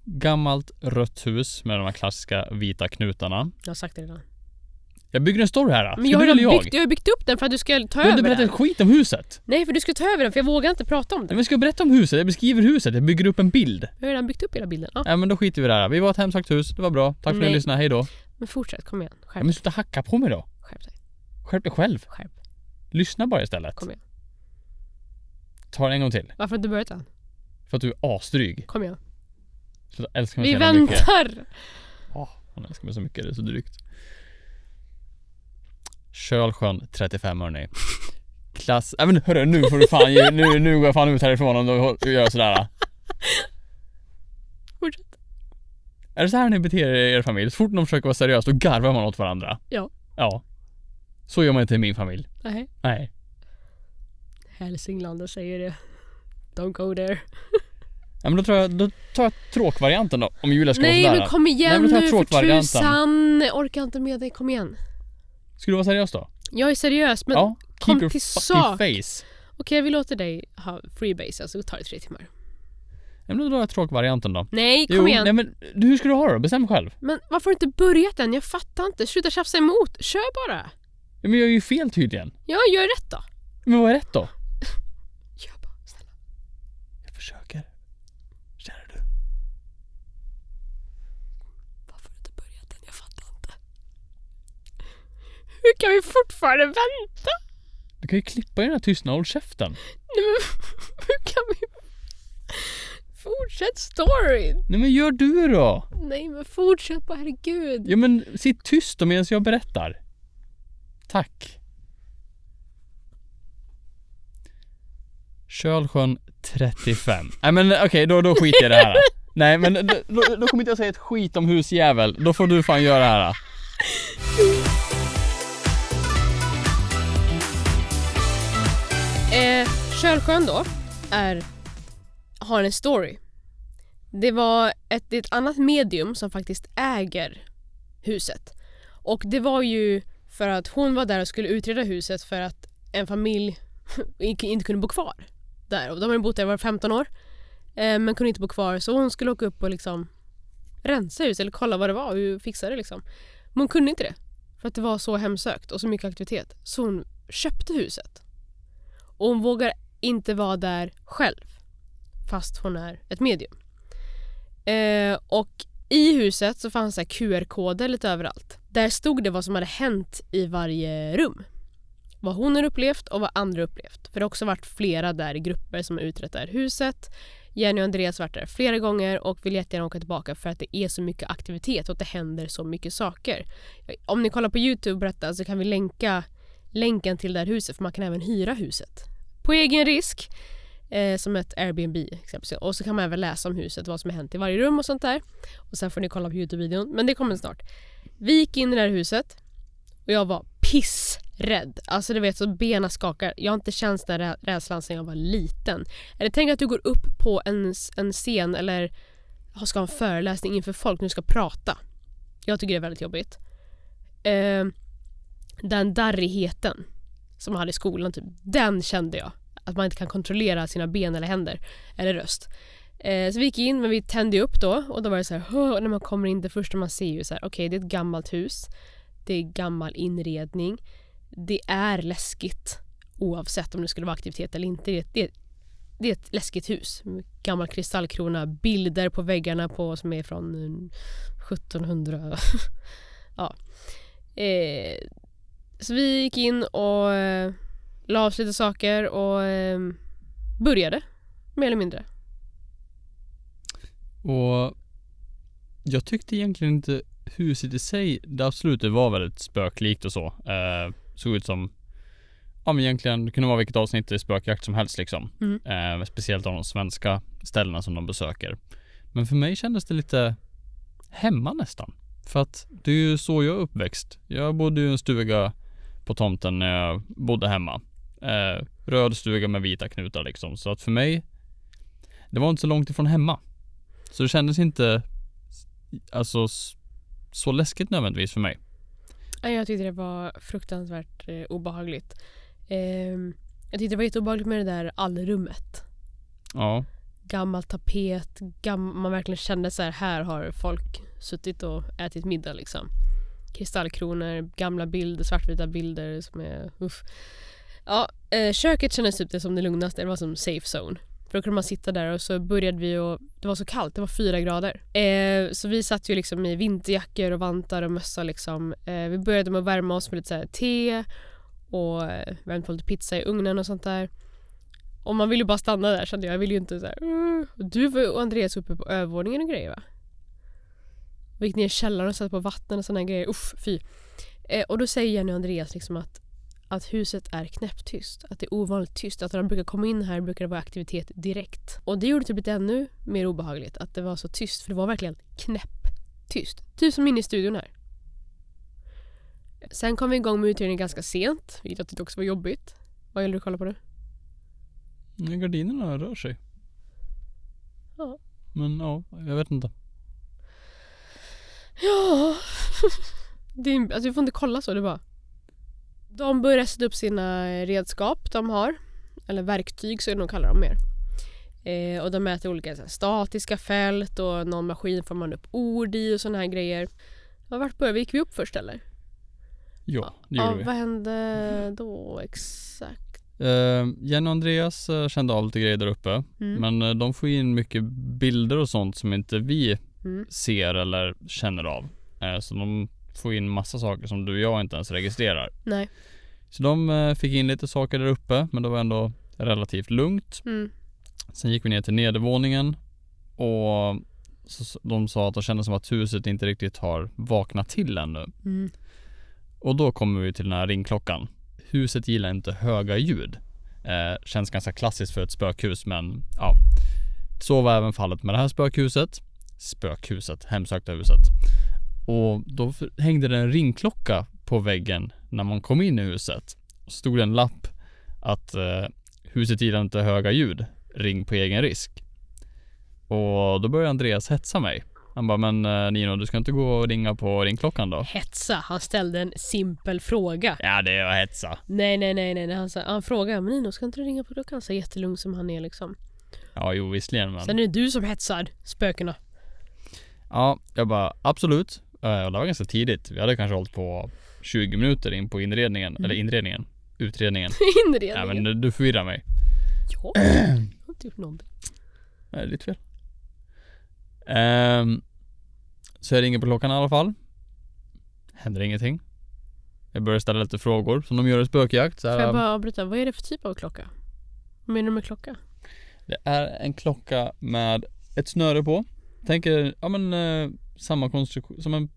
Gammalt rött hus med de här klassiska vita knutarna. Jag har sagt det redan. Jag bygger en story här. Men jag har byggt upp den för att du ska ta över den. Du har inte berättat skit om huset. Nej, för du ska ta över den, för jag vågar inte prata om det. Men ska jag berätta om huset? Jag beskriver huset. Jag bygger upp en bild. Jag har redan byggt upp hela bilden. Ja. Ja, men då skiter vi där. Vi var ett hemsökt hus. Det var bra. Tack för att ni lyssnade. Hej då. Men fortsätt, kom igen. Ja, men sluta hacka på mig då. Skärp dig. Skärp dig själv. Skärp. Lyssna bara istället. Kom igen. Ta det en gång till. Varför har du börjat än? För att du är asdryg. Kom igen. Sluta älska mig Vi så jävla mycket. väntar! Hon älskar mig så mycket. Det är så drygt. Kölsjön 35 hörni. Klass... Nej men hörru, nu får du fan nu går jag fan ut härifrån om du gör sådär. Fortsätt. Är det så här ni beter er i er familj? Så fort någon försöker vara seriös då garvar man åt varandra. Ja. Ja. Så gör man inte i min familj. Nej. Nej. Hälsingland säger det. Don't go there. Ja, men då tar jag tråkvarianten då. Om Julia ska vara Nej, sådär. men kom igen. Nej, men då tar nu jag för tråkvarianten. tusan. Jag orkar inte med dig. Kom igen. Ska du vara seriös då? Jag är seriös, men ja, kom keep till your sak. fucking face. Okej, vi låter dig ha freebase. Alltså, det tar 3 timmar. Ja, men då drar jag tråkvarianten då. Nej, kom igen. Nej, men hur ska du ha det? Bestäm själv. Men varför har du inte börjat än? Jag fattar inte. Sluta tjafsa emot. Kör bara. Ja, men jag är ju fel tydligen. Ja, gör rätt då. Men vad är rätt då? Kör bara, snälla. Jag försöker. Kära du. Varför har du inte börjat än? Jag fattar inte. Hur kan vi fortfarande vänta? Du kan ju klippa i den här tystnaden. Håll käften. Nej, men hur kan vi... Fortsätt storyn. Nej, men gör du då. Nej, men fortsätt bara, herregud. Ja, men sitt tyst då medan jag berättar. Tack. Kölsjön 35. Nej, men okej, då skiter jag i det här. Nej, men då kommer inte jag säga ett skit om husjävel. Då får du fan göra det här. Kölsjön då har en story. Det var ett annat medium som faktiskt äger huset. Och det var ju för att hon var där och skulle utreda huset för att en familj inte kunde bo kvar där. Och de hade bott där var 15 år men kunde inte bo kvar, så hon skulle åka upp och liksom rensa huset eller kolla vad det var och hur fixa det liksom. Men hon kunde inte det för att det var så hemsökt och så mycket aktivitet. Så hon köpte huset. Och hon vågar inte vara där själv fast hon är ett medium. Och i huset så fanns det QR-koder lite överallt. Där stod det vad som hade hänt i varje rum. Vad hon har upplevt och vad andra upplevt. För det har också varit flera där i grupper som har utrett det här huset. Jenny och Andreas har varit där flera gånger och vill jättegärna åka tillbaka för att det är så mycket aktivitet och att det händer så mycket saker. Om ni kollar på YouTube så kan vi länken till det här huset, för man kan även hyra huset. På egen risk. Som ett Airbnb exempelvis. Och så kan man även läsa om huset, vad som har hänt i varje rum och sånt där. Och sen får ni kolla på YouTube-videon. Men det kommer snart. Vi gick in i det här huset och jag var pissrädd. Alltså du vet, så benen skakar. Jag har inte känt den här rädslan sedan jag var liten. Eller tänk att du går upp på en scen eller ska ha en föreläsning inför folk när du ska prata. Jag tycker det är väldigt jobbigt. Den darrigheten som man hade i skolan typ, den kände jag. Att man inte kan kontrollera sina ben eller händer eller röst. Så vi gick in, men vi tände upp då. Och då var det så här, när man kommer in, det första man ser ju så här, okej, det är ett gammalt hus. Det är gammal inredning. Det är läskigt oavsett om det skulle vara aktivitet eller inte. Det är ett läskigt hus. Gammal kristallkrona, bilder på väggarna på som är från 1700. Ja. Så vi gick in och la oss lite saker och började, mer eller mindre. Och jag tyckte egentligen inte huset i sig, det absolut det var väldigt spöklikt och så. Såg ut som, ja men egentligen det kunde vara vilket avsnitt i spökjakt som helst liksom. Speciellt av de svenska ställena som de besöker. Men för mig kändes det lite hemma nästan. För att det är ju så jag är uppväxt. Jag bodde ju i en stuga på tomten när jag bodde hemma. Röd stuga med vita knutar liksom. Så att för mig, det var inte så långt ifrån hemma. Så det kändes inte alltså så läskigt nödvändigtvis för mig. Jag tyckte det var fruktansvärt obehagligt. Jag tyckte det var jätteobehagligt med det där allrummet. Ja. Gammal tapet, man verkligen kände så här har folk suttit och ätit middag liksom. Kristallkronor, gamla bilder, svartvita bilder som är Ja, köket kändes typ det som det lugnaste, det var som safe zone. För då kunde man sitta där och så började vi och det var så kallt, det var 4 grader. Så vi satt ju liksom i vinterjackor och vantar och mössa liksom. Vi började med att värma oss med lite så här te och värmt på lite pizza i ugnen och sånt där. Och man ville ju bara stanna där, kände jag vill ju inte så här. Du var och Andreas uppe på övervåningen och grejer va? Vi gick ner i källaren och satt på vatten och såna grejer. Fy. Och då säger Jenny och Andreas liksom att huset är knäpptyst. Att det är ovanligt tyst. Att när de brukar komma in här brukar det vara aktivitet direkt. Och det gjorde typ lite ännu mer obehagligt. Att det var så tyst. För det var verkligen knäpptyst. Typ som inne i studion här. Sen kom vi igång med utredningen ganska sent. Vilket jag tyckte också var jobbigt. Vad gäller du kolla på det? Gardinerna rör sig. Ja. Men ja, jag vet inte. Ja. Alltså vi får inte kolla så, det bara. De börjar sätta upp sina redskap de har. Eller verktyg så är det de kallar dem mer. Och de mäter olika så här, statiska fält och någon maskin får man upp ord i och såna här grejer. Ja, vart började vi? Gick vi upp först eller? Ja, det gjorde vi. Vad hände då exakt? Jenny och Andreas kände av lite grejer där uppe. Men de får in mycket bilder och sånt som inte vi ser eller känner av. Så de får in massa saker som du och jag inte ens registrerar. Nej. Så de fick in lite saker där uppe, men det var ändå relativt lugnt. Sen gick vi ner till nedervåningen och de sa att det kändes som att huset inte riktigt har vaknat till ännu. Och då kommer vi till den här ringklockan. Huset gillar inte höga ljud. Känns ganska klassiskt för ett spökhus, men ja. Så var även fallet med det här spökhuset, hemsökta huset. Och då hängde det en ringklocka på väggen när man kom in i huset. Och stod det en lapp att huset gillar inte höga ljud. Ring på egen risk. Och då började Andreas hetsa mig. Han bara, men Nino, du ska inte gå och ringa på ringklockan då? Hetsa? Han ställde en simpel fråga. Ja, det är hetsa. Nej. Han frågade, men Nino, ska inte du ringa på klockan? Så jättelugn som han är liksom. Ja, jo, visserligen. Men... Sen är det du som hetsar spökena. Ja, jag bara, absolut. Och det var ganska tidigt. Vi hade kanske hållit på 20 minuter in på utredningen. Inredningen. Ja, men du förvirrar mig. Ja, jag har inte gjort någonting. Nej, lite fel. Så jag ringer på klockan i alla fall. Händer ingenting. Jag börjar ställa lite frågor som de gör i spökjakt. Får jag bara avbryta? Vad är det för typ av klocka? Vad menar du med klocka? Det är en klocka med ett snöre på. Tänker, ja men samma konstruktion som en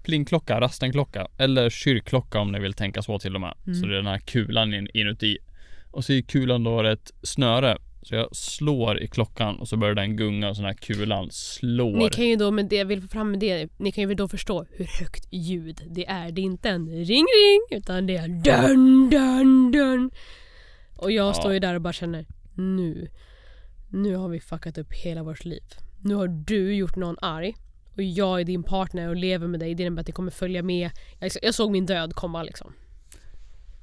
plingklocka, rastenklocka. Eller kyrkklocka om ni vill tänka så till och med. Så det är den här kulan inuti. Och så är kulan då ett snöre. Så jag slår i klockan och så börjar den gunga och så den här kulan slår. Ni kan ju då, med det jag vill få fram med det, ni kan ju då förstå hur högt ljud det är. Det är inte en ring utan det är dun dun dun. Och jag står ju där och bara känner, nu har vi fuckat upp hela vårt liv. Nu har du gjort någon arg och jag är din partner och lever med dig. Det innebär att det kommer följa med. Jag såg min död komma liksom.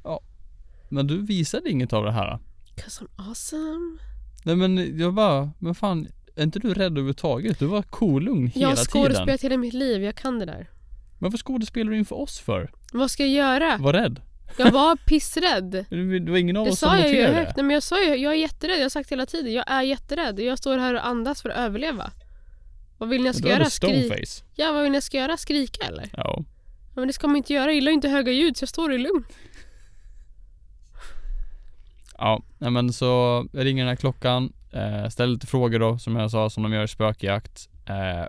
Ja. Men du visade inget av det här. 'Cause I'm awesome. Nej men jag bara, men fan, är inte du rädd överhuvudtaget? Du var kolugn hela tiden. Jag har skådespelat hela mitt liv, jag kan det där. Men vad skådespelar du inför oss för? Vad ska jag göra? Var rädd? Jag var pissrädd. Det var ingen av oss som noterade det. noterade det. Nej men jag sa ju, jag är jätterädd. Jag har sagt hela tiden, jag är jätterädd. Jag står här och andas för att överleva. Vad vill ni jag ska göra? Ja, vad vill ni jag ska göra? Skrika eller? Ja. Men det ska man inte göra. Jag gillar inte höga ljud så jag står i lugn. Ja, men så jag ringer den här klockan, ställer lite frågor då som jag sa som de gör i spökjakt,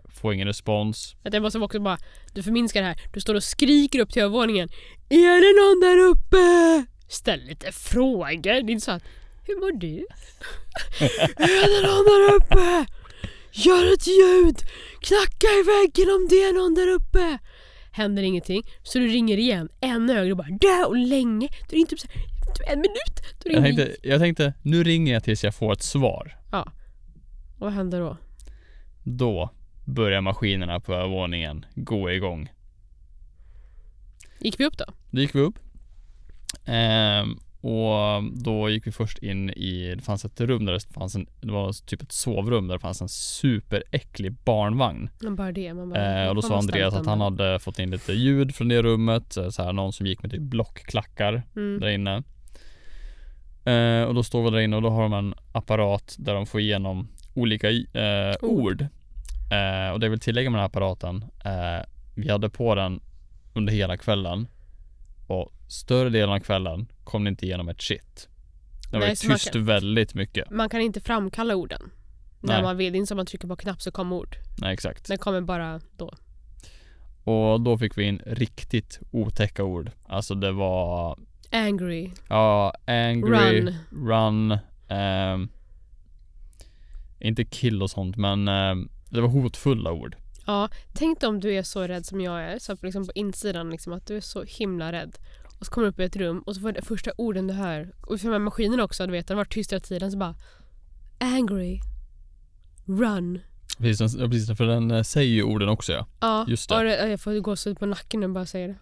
får ingen respons. Jag måste också bara, du förminskar det här. Du står och skriker upp till övervåningen. Är det någon där uppe? Ställ lite frågor. Det är inte så att, hur mår du? Är det någon där uppe? gör ett ljud! Knacka i väggen om det är någon där uppe! Händer ingenting, så du ringer igen en ögon och bara dö och länge. Du är inte typ såhär, en minut. Jag tänkte, nu ringer jag tills jag får ett svar. Ja. Vad händer då? Då börjar maskinerna på övervåningen gå igång. Gick vi upp då? Då gick vi upp. Och då gick vi först in i, det fanns ett rum där det var typ ett sovrum där det fanns en superäcklig barnvagn. Bara det, och då sa Andreas att han hade fått in lite ljud från det rummet, så här, någon som gick med typ blockklackar där inne. Och då står vi där inne och då har de en apparat där de får igenom olika ord. Och det vill tillägga med den här apparaten, vi hade på den under hela kvällen. Och större delen av kvällen kom det inte igenom ett shit. Det var tyst väldigt mycket. Man kan inte framkalla orden. När man vill, det är inte som man trycker på knapp så kommer ord. Nej, exakt. Det kommer bara då. Och då fick vi in riktigt otäcka ord. Alltså det var... Angry. Ja, angry. Run. Inte kill och sånt, men det var hotfulla ord. Ja, tänk om du är så rädd som jag är. Så liksom på insidan liksom, att du är så himla rädd. Och så kommer du upp i ett rum och så får det första orden du hör. Och för de här maskinen också, du vet, den var tyst hela tiden. Så bara, angry. Run. Precis, för den säger ju orden också, ja. Ja, just det. Och jag får gå så ut på nacken och bara säga det.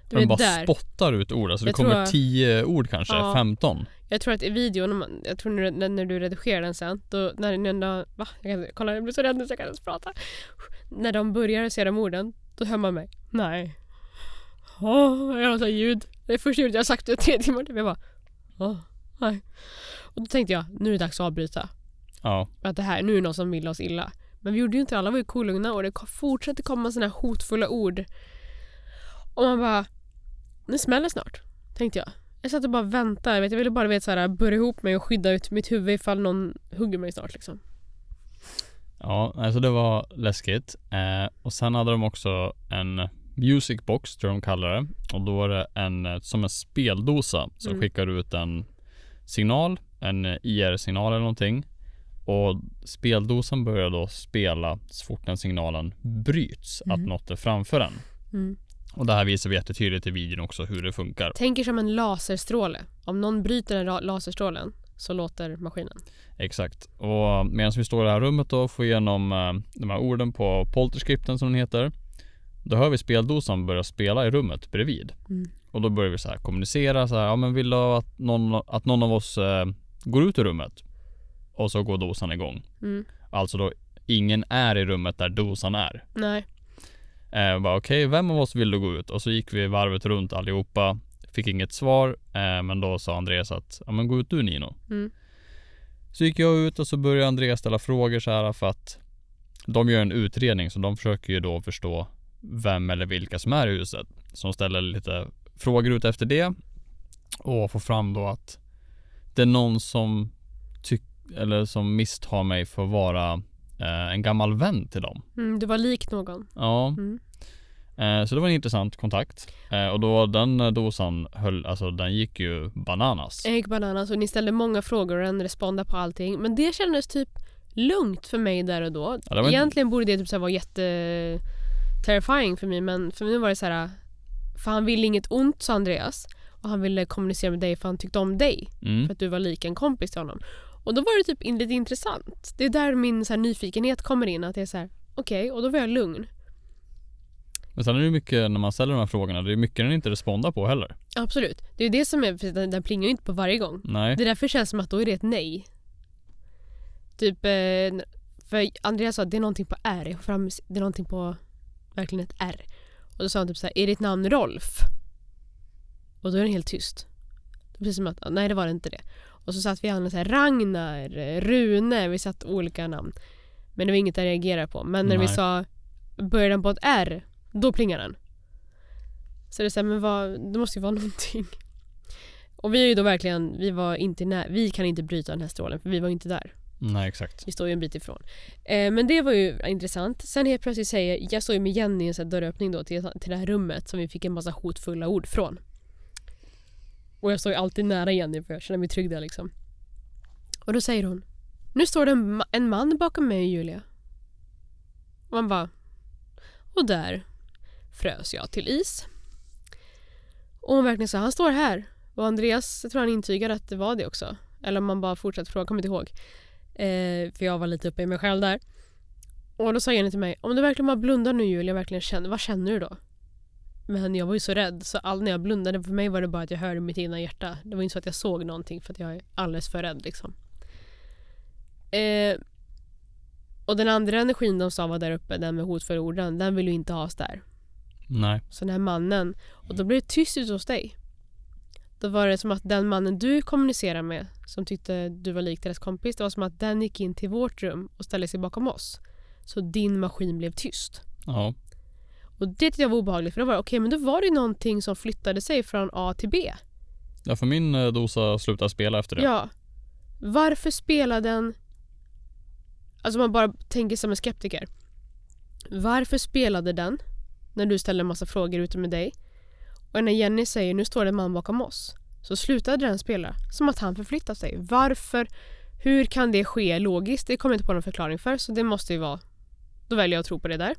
Den bara där. Spottar ut ord. Alltså det kommer 10 ord kanske, 15. Jag tror att i videon, jag tror när du redigerar den sen, då, jag blir så rädd nu så jag kan ens prata. När de börjar säga de orden, då hör man mig. Nej. Jag har så ljud. Det är första ljudet jag har sagt i 3 timmar. Jag bara, nej. Och då tänkte jag, nu är det dags att avbryta. Ja. Att det här, nu är det någon som vill oss illa. Men vi gjorde ju inte, alla var ju kolugna och det fortsatte komma såna här hotfulla ord. Och man bara, nu smäller snart, tänkte jag. Jag satt och bara väntade. Jag ville bara så här, börja ihop mig och skydda ut mitt huvud ifall någon hugger mig snart liksom. Ja, alltså det var läskigt. Och sen hade de också en music box, tror de kallar det. Och då var det som en speldosa som skickar ut en signal, en IR-signal eller någonting. Och speldosan börjar då spela så fort den signalen bryts, att något är framför den. Och det här visar vi jättetydligt i videon också hur det funkar. Tänker som en laserstråle. Om någon bryter den laserstrålen så låter maskinen. Exakt. Och medan vi står i det här rummet då, får igenom de här orden på polterskripten som den heter, då hör vi speldosan börja spela i rummet bredvid. Och då börjar vi så här kommunicera så här, ja men vill du att någon av oss går ut ur rummet? Och så går dosan igång. Alltså då ingen är i rummet där dosan är. Nej. Okej, vem av oss vill du gå ut? Och så gick vi varvet runt allihopa. Fick inget svar. Men då sa Andreas att, ja men gå ut du Nino. Så gick jag ut och så började Andreas ställa frågor så här, för att de gör en utredning, så de försöker ju då förstå vem eller vilka som är i huset. Så de ställer lite frågor ut efter det. Och får fram då att det är någon som som misstar mig för att vara en gammal vän till dem. Du var lik någon. Ja. Så det var en intressant kontakt. Och då den dosan den gick ju bananas. Jag gick bananas och ni ställde många frågor och den respondade på allting. Men det kändes typ lugnt för mig där och då. Ja, egentligen borde det typ så här vara jätte terrifying för mig, men för mig var det så här, för han ville inget ont, sa Andreas, och han ville kommunicera med dig för han tyckte om dig, för att du var lik en kompis till honom. Och då var det typ lite intressant. Det är där min så här nyfikenhet kommer in, att jag är så här, okej, och då var jag lugn. Men sen är det mycket, när man ställer de här frågorna, det är mycket den inte respondar på heller. Absolut. Det är det som är, den plingar ju inte på varje gång. Nej. Det därför känns som att då är det ett nej. Typ, för Andreas sa att det är någonting på R, det är någonting på verkligen ett R. Och då sa han typ så här, är ditt namn Rolf? Och då är den helt tyst. Precis som att, nej det var inte det. Och så satt vi andra så här, Ragnar, Rune, vi satt olika namn. Men det var inget att reagera på. Men när vi sa, börjar den på ett R, då plingar den. Så det är så här, men det måste ju vara någonting. Och vi är ju då verkligen, vi kan inte bryta den här strålen, för vi var inte där. Nej, exakt. Vi står ju en bit ifrån. Men det var ju intressant. Sen helt plötsligt säger, jag står ju med Jenny i en sån här dörröppning då till det här rummet som vi fick en massa hotfulla ord från. Och jag står ju alltid nära Jenny för jag känner mig trygg där liksom. Och då säger hon, nu står det en man bakom mig, Julia. Och man bara, och där frös jag till is. Och hon verkligen sa, han står här. Och Andreas, jag tror han intygade att det var det också. Eller om man bara fortsatte fråga, kommer inte ihåg. För jag var lite uppe i mig själv där. Och då sa Jenny till mig, om du verkligen bara blundar nu, Julia, verkligen känner, vad känner du då? Men jag var ju så rädd, så när jag blundade, för mig var det bara att jag hörde mitt egna hjärta. Det var inte så att jag såg någonting, för att jag är alldeles för rädd liksom. Och den andra energin de sa var där uppe, den med hotfulla orden, den vill ju inte ha oss där. Nej. Så den här mannen, och då blev det tyst ut hos dig. Då var det som att den mannen du kommunicerar med, som tyckte du var lik deras kompis, det var som att den gick in till vårt rum och ställde sig bakom oss. Så din maskin blev tyst. Ja. Och det tyckte jag var obehagligt, för då var det okej, men då var det någonting som flyttade sig från A till B. Ja, för min dosa slutade spela efter det. Ja. Varför spelar den... Alltså man bara tänker som en skeptiker. Varför spelade den när du ställde en massa frågor ute med dig? Och när Jenny säger, nu står det en man bakom oss, så slutade den spela som att han förflyttar sig. Varför? Hur kan det ske logiskt? Det kommer jag inte på någon förklaring för, så det måste ju vara... Då väljer jag att tro på det där.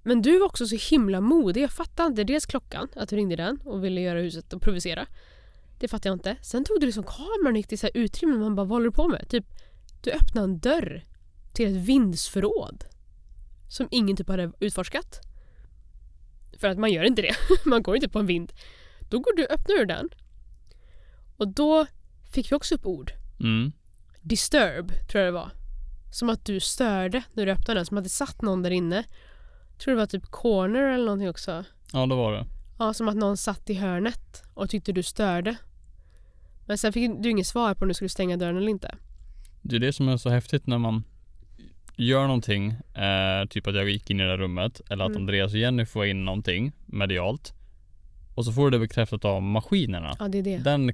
Men du var också så himla modig. Jag fattar inte dels klockan, att du ringde den och ville göra huset och provocera. Det fattar jag inte. Sen tog du liksom kameran och gick till så här utrymme, man bara, vad håller du på med? Typ, du öppnade en dörr till ett vindsförråd som ingen typ hade utforskat. För att man gör inte det. Man går inte på en vind. Då öppnar du den. Och då fick vi också upp ord. Disturb, tror jag det var. Som att du störde när du öppnade den. Som att det satt någon där inne. Jag tror det var typ corner eller någonting också. Ja, det var det. Ja, som att någon satt i hörnet och tyckte du störde. Men sen fick du inget svar på om du skulle stänga dörren eller inte. Det är det som är så häftigt när man gör någonting, typ att jag gick in i det där rummet, eller att Andreas och Jenny får in någonting medialt, och så får du det bekräftat av maskinerna. Ja, det är det. Den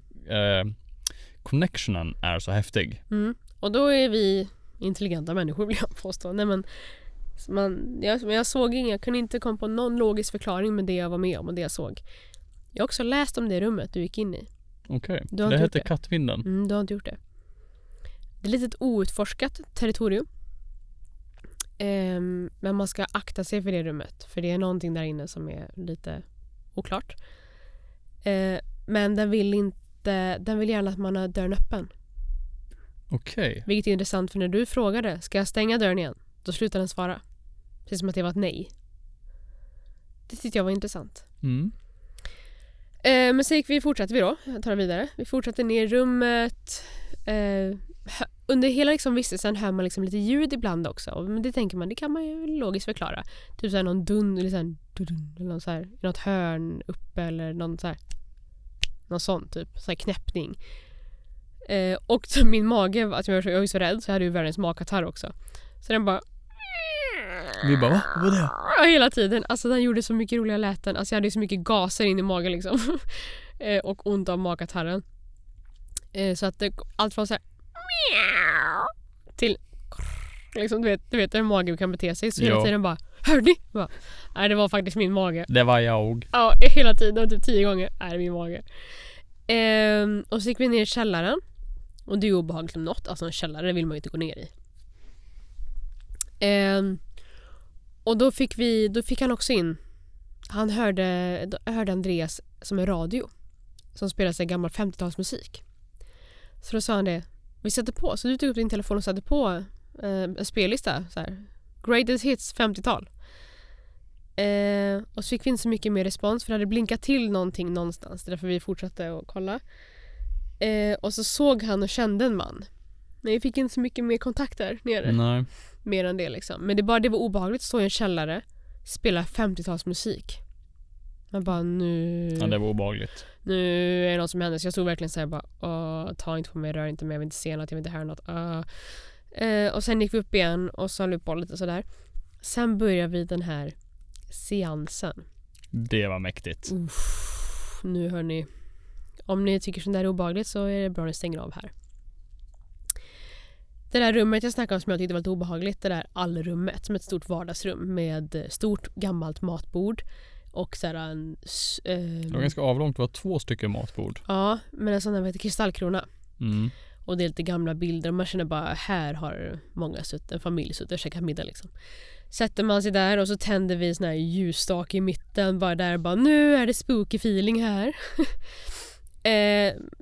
connectionen är så häftig. Och då är vi intelligenta människor, vill jag påstå. Nej, men jag såg jag kunde inte komma på någon logisk förklaring med det jag var med om och det jag såg. Jag har också läst om det rummet du gick in i. Okej. Det heter Kattvinden. Du har inte gjort det. Det är lite ett outforskat territorium. Men man ska akta sig för det rummet. För det är någonting där inne som är lite oklart. Men den vill gärna att man har dörren öppen. Okej. Vilket är intressant, för när du frågade, ska jag stänga dörren igen? Då slutade den svara. Precis som att det var ett nej. Det tyckte jag var intressant. Men så fortsatte vi då. Jag tar det vidare. Vi fortsatte ner i rummet. Under hela liksom vistelsen hör man liksom lite ljud ibland också. Men det tänker man, det kan man ju logiskt förklara. Typ såhär någon dun eller såhär dun, eller någon såhär, något hörn uppe eller någon såhär, någon sån typ, såhär knäppning. Och så min mage, alltså jag var så rädd, så hade ju världens magkatarr också. Så den bara... Vi bara, va? Vad är det? Ja, hela tiden. Alltså den gjorde så mycket roliga läten. Alltså jag hade ju så mycket gaser in i magen liksom. Och ont av magkatarren. Så att allt från så här till liksom, du vet hur magen kan bete sig. Så hela tiden bara, hör ni? Nej, det var faktiskt min mage. Det var jag. Ja, hela tiden, typ 10 gånger. Nej, det är min mage. Och så gick vi ner i källaren. Och det är obehagligt om något. Alltså en källare vill man ju inte gå ner i. Och då fick han också in. Han hörde Andreas som en radio. Som spelade sig gammal 50-talsmusik. Så då sa han det. Vi sätter på. Så du tog upp din telefon och satte på en spellista. Så här, Greatest Hits 50-tal. Och så fick vi inte så mycket mer respons. För det hade blinkat till någonting någonstans. Därför vi fortsatte att kolla. Och så såg han och kände en man. Men vi fick inte så mycket mer kontakter nere. Nej. Mer än det liksom. Men det var obehagligt att stå i en källare. Spela 50-talsmusik. Man bara nu... Ja, det var obehagligt. Nu är det något som händer. Så jag stod verkligen så här bara, ta inte på mig, rör inte mig, jag vill inte se något, jag vill inte höra något. Och sen gick vi upp igen och så höll vi på lite sådär. Sen började vi den här seansen. Det var mäktigt. Nu hör ni. Om ni tycker sånt där är obehagligt så är det bra att ni stänger av här. Det där rummet jag snackade om som jag tyckte var lite obehagligt, det där allrummet som ett stort vardagsrum med stort gammalt matbord och så där det var ganska avlångt, det var 2 stycken matbord. Ja, men en sån där heter kristallkrona. Och det är lite gamla bilder och man känner bara här har många suttit, en familj suttit och käkat middag liksom. Sätter man sig där och så tänder vi en sån här ljusstake i mitten bara där bara nu är det spooky feeling här.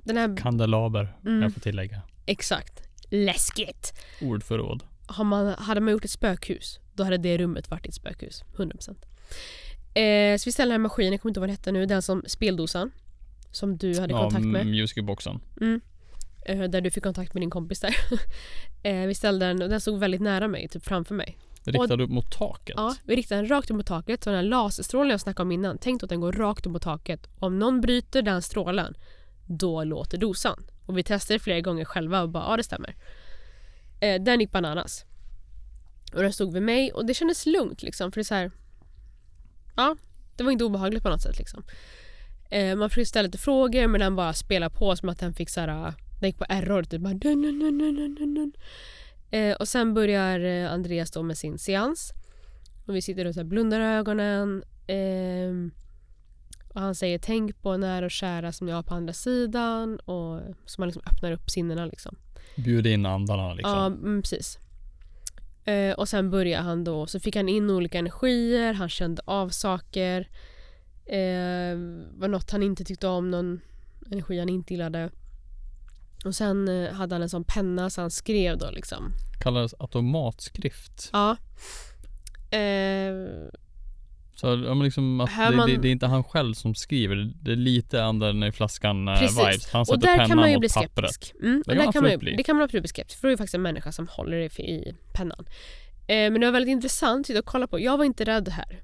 Den här Kandelaber, jag får tillägga. Exakt. Läskigt. Ordförråd. Hade man gjort ett spökhus, då hade det rummet varit ett spökhus. 100%. Så vi ställer den här maskinen, jag kommer inte ihåg vad den hette nu, den som speldosan som du hade kontakt med. Musicboxen. Där du fick kontakt med din kompis där. Vi ställde den och den stod väldigt nära mig, typ framför mig. Riktade upp mot taket? Ja, vi riktade den rakt upp mot taket. Så den här laserstrålen jag snackade om innan, tänk att den går rakt upp mot taket. Om någon bryter den strålen, då låter dosan. Och vi testade flera gånger själva och bara, ja det stämmer. Den gick bananas. Och den stod vid mig och det kändes lugnt liksom. För det är så här, ja, det var inte obehagligt på något sätt liksom. Man försökte ställa lite frågor men den bara spelade på som att den fick så här, den gick på error typ bara dun, dun, dun, dun, dun, dun. Och sen börjar Andreas då med sin seans. Och vi sitter och så här blundar ögonen. Och han säger tänk på nära och kära som jag har på andra sidan. Och så man liksom öppnar upp sinnena liksom. Bjud in andarna liksom. Ja, precis. Och sen börjar han då. Så fick han in olika energier. Han kände av saker. Var något han inte tyckte om. Någon energi han inte gillade. Och sen hade han en sån penna så han skrev då liksom. Kallades automatskrift. Ja. Så ja, men liksom att det är inte han själv som skriver. Det är lite anden i flaskan vibes. Han sätter och där pennan kan man ju mot bli pappret. skeptisk. Det kan man absolut bli skeptisk. För det är ju faktiskt en människa som håller det i pennan. Men det var väldigt intressant att kolla på. Jag var inte rädd här.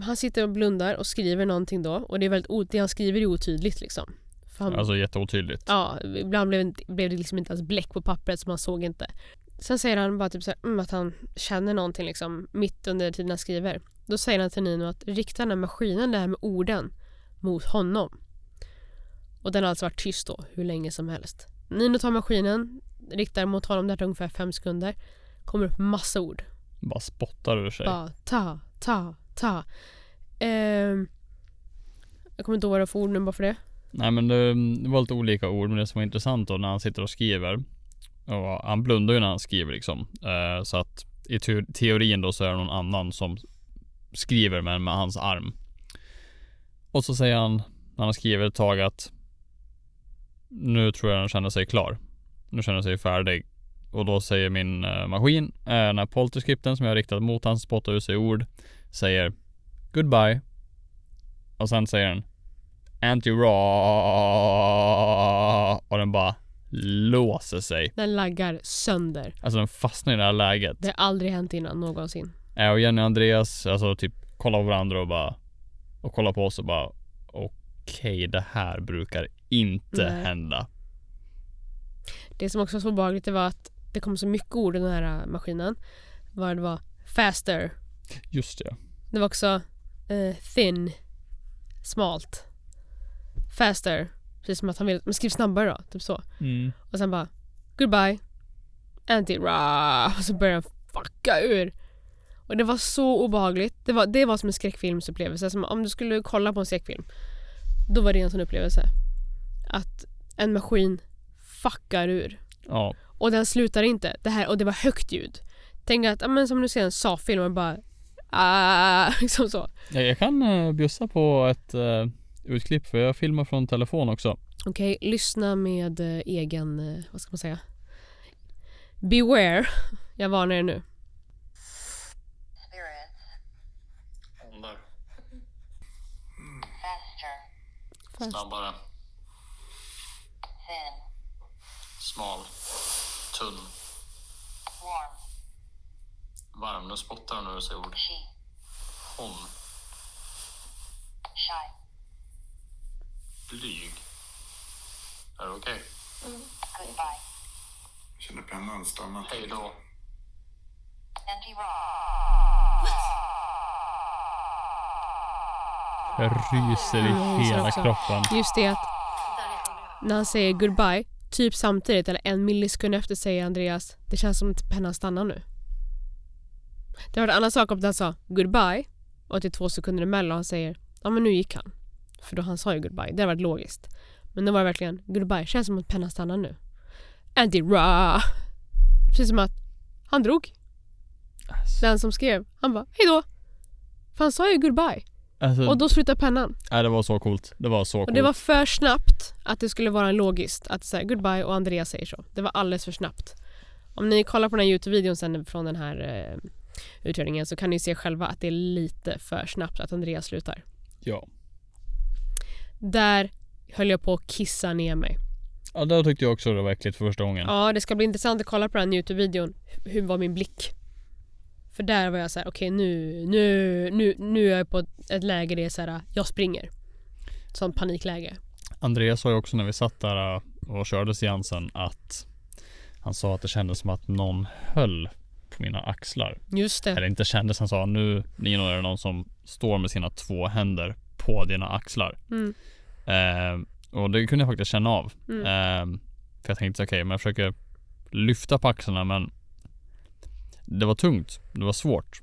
Han sitter och blundar och skriver någonting då. Och det är väldigt det han skriver är otydligt liksom. Alltså jätteotydligt. Ja, ibland blev det liksom inte ens bläck på pappret så man såg inte. Sen säger han bara typ så här, att han känner någonting liksom mitt under tiden han skriver. Då säger han till Nino att rikta den här maskinen där med orden mot honom. Och den har alltså varit tyst då hur länge som helst. Nino tar maskinen, riktar mot honom där ungefär 5 sekunder. Kommer upp massa ord. Bara spottar ur sig. Bara ta. Jag kommer inte ihåg vad det för ord nu bara för det. Nej men det var lite olika ord. Men det som var intressant då när han sitter och skriver. Och han blundar ju när han skriver liksom. Så att i teorin då så är det någon annan som skriver med hans arm. Och så säger han när han skriver ett tag att nu tror jag han känner sig klar. Nu känner sig färdig. Och då säger min maskin, den här polterskripten som jag har riktat mot han spottar ut sig ord, säger goodbye. Och sen säger den anti-raw. Och den bara låser sig. Den laggar sönder. Alltså den fastnar i det här läget. Det har aldrig hänt innan någonsin. Och Jenny och Andreas alltså typ kollar på varandra och kollar på oss och bara okej, det här brukar inte hända. Det som också var så behagligt det var att det kom så mycket ord i den här maskinen. Det var faster. Just det. Det var också thin, smalt, faster. Precis som att han ville, men skriv snabbare då, typ så. Och sen bara goodbye, anti-ra. Och så började han fucka ur. Och det var så obehagligt. Det var som en skräckfilmsupplevelse. Som om du skulle kolla på en skräckfilm, då var det en sån upplevelse. Att en maskin fuckar ur. Ja. Och den slutar inte. Och det var högt ljud. Tänk att, men som du ser en Saw-film och bara liksom så. Jag kan bjussa på ett utklipp för jag filmar från telefon också. Okej, lyssna med egen, vad ska man säga? Beware. Jag varnar er nu. Andar. Faster. Snabbare. Thin. Smal. Tunn. Warm. Varm. Nu spottar hon ur sig ord. She. Hon. Shy. Blyg. Är det okej? Goodbye. Jag känner pennan stanna. Hej då. Anti-raw. Jag ryser i hela kroppen. Just det att när han säger goodbye, typ samtidigt eller 1 millisekund efter säger Andreas, det känns som att pennan stannar nu. Det var en annan sak om han sa goodbye och till 2 sekunder emellan han säger, ja men nu gick han. För då han sa ju goodbye, det har varit logiskt. Men det var verkligen goodbye. Känns som att pennan stannar nu. Andy Ra. Precis som att han drog. Den som skrev. Han bara, hejdå. För han sa ju goodbye. Alltså, Och då slutade pennan. det var så coolt. Det var så coolt. Och det var för snabbt att det skulle vara logiskt att säga goodbye och Andreas säger så. Det var alldeles för snabbt. Om ni kollar på den här YouTube-videon sen från den här utredningen så kan ni se själva att det är lite för snabbt att Andreas slutar. Ja. Där höll jag på att kissa ner mig. Ja, då tyckte jag också det var äckligt för första gången. Ja, det ska bli intressant att kolla på den YouTube-videon. Hur var min blick? För där var jag så här, okej, nu är jag på ett läge där det är så här, jag springer. Sånt panikläge. Andreas sa ju också när vi satt där och körde seansen att han sa att det kändes som att någon höll på mina axlar. Just det. Eller inte kändes, han sa nu Nino är det någon som står med sina 2 händer på dina axlar. Och det kunde jag faktiskt känna av. För jag tänkte okej, men jag försöker lyfta på axlarna, men det var tungt. Det var svårt.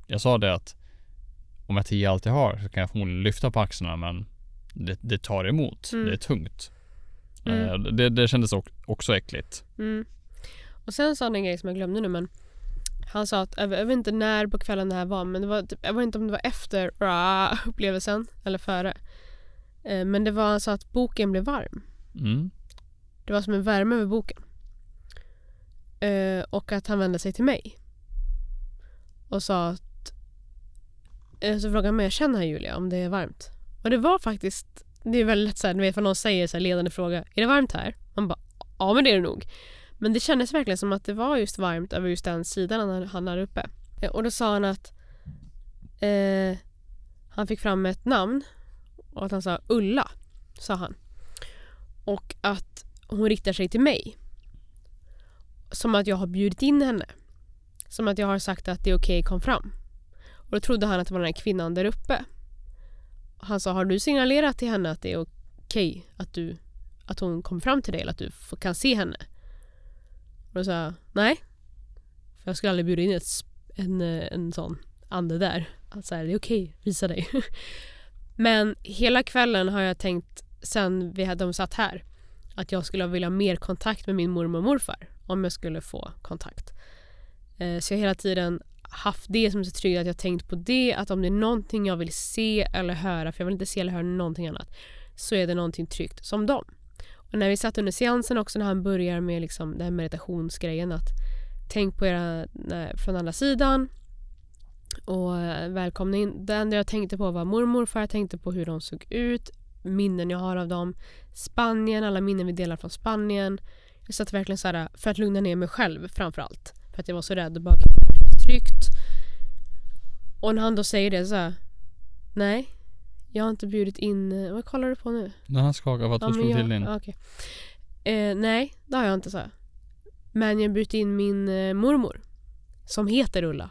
Jag sa det att om jag 10 alltid har så kan jag förmodligen lyfta på axlarna, men det tar emot. Det är tungt. Det kändes också äckligt. Och sen sa han en grej som jag glömde nu, men han sa att jag vet inte när på kvällen det här var, men det var typ, jag vet inte om det var efter upplevelsen eller före. Men det var, han sa att boken blev varm. Det var som en värme över boken. Och att han vände sig till mig och sa att så frågade han mig, jag känner här Julia om det är varmt. Och det var faktiskt, det är väldigt lätt så här, ni vet vad någon säger så här, ledande fråga, är det varmt här? Man bara, ja men det är det nog. Men det kändes verkligen som att det var just varmt över just den sidan han hade uppe. Och då sa han att han fick fram ett namn och att han sa Ulla, sa han. Och att hon riktar sig till mig. Som att jag har bjudit in henne. Som att jag har sagt att det är okej, kom fram. Och då trodde han att det var den här kvinnan där uppe. Han sa, har du signalerat till henne att det är okej att hon kom fram till dig, eller att du kan se henne? Och då sa jag, nej. För jag skulle aldrig bjuda in en sån ande där. Alltså det är okej, visa dig. Men hela kvällen har jag tänkt, sen de satt här, att jag skulle vilja ha mer kontakt med min mormor och morfar. Om jag skulle få kontakt. Så jag har hela tiden haft det som så tryggt, att jag tänkt på det, att om det är någonting jag vill se eller höra, för jag vill inte se eller höra någonting annat, så är det någonting tryggt som dem. Och när vi satt under seansen också, när han börjar med liksom den här meditationsgrejen, att tänk på era från andra sidan och välkomna in. Det enda jag tänkte på var mormor, för jag tänkte på hur de såg ut, minnen jag har av dem, Spanien, alla minnen vi delar från Spanien. Jag satt verkligen så här för att lugna ner mig själv framförallt, för att jag var så rädd och bara tryggt. Och när han då säger det så här, nej, jag har inte bjudit in, vad kollar du på nu? När han skakar för att du slog till din. Okay. Nej, det har jag inte, så här. Men jag bjudit in min mormor som heter Ulla.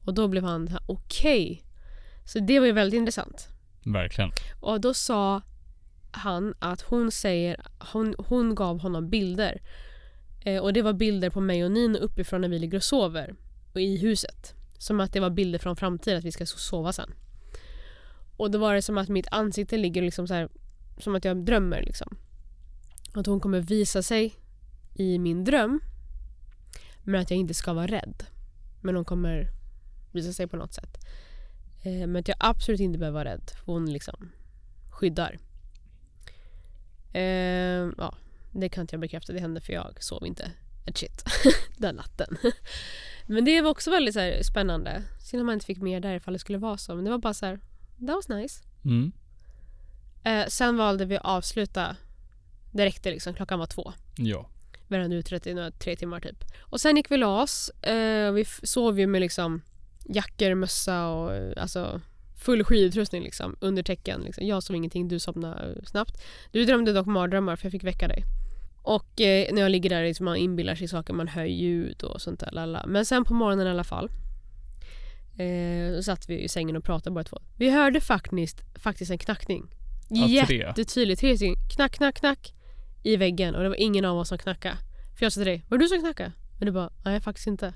Och då blev han här, okej. Så det var ju väldigt intressant. Verkligen. Och då sa han att hon gav honom bilder. Och det var bilder på mig och Nino uppifrån när vi ligger och sover. Och i huset. Som att det var bilder från framtiden, att vi ska sova sen. Och då var det som att mitt ansikte ligger liksom så här, som att jag drömmer liksom. Att hon kommer visa sig i min dröm. Men att jag inte ska vara rädd. Men hon kommer visa sig på något sätt. Men att jag absolut inte behöver vara rädd. För hon liksom skyddar. Ja, det kan inte jag bekräfta. Det hände, för jag sov inte ett shit den natten. Men det var också väldigt så här spännande. Sen om man inte fick mer där ifall det skulle vara så. Men det var bara så här, that was nice. Sen valde vi att avsluta. Det räckte liksom, klockan var 2. Ja. Vi hade utrett i 3 timmar typ. Och sen gick vi oss. Vi sov ju med liksom jackor, mössa och alltså full skidutrustning liksom, under täcken liksom. Jag sov ingenting, du somnade snabbt. Du drömde dock mardrömmar, för jag fick väcka dig. Och när jag ligger där liksom, man inbillar sig saker, man hör ljud och sånt där. Lala. Men sen på morgonen i alla fall så satt vi i sängen och pratade bara 2. Vi hörde faktiskt en knackning. Jättetydligt. 3 stycken. Knack, knack, knack i väggen. Och det var ingen av oss som knackade. För jag sa till dig, var det du som knackade? Men du bara, nej faktiskt inte.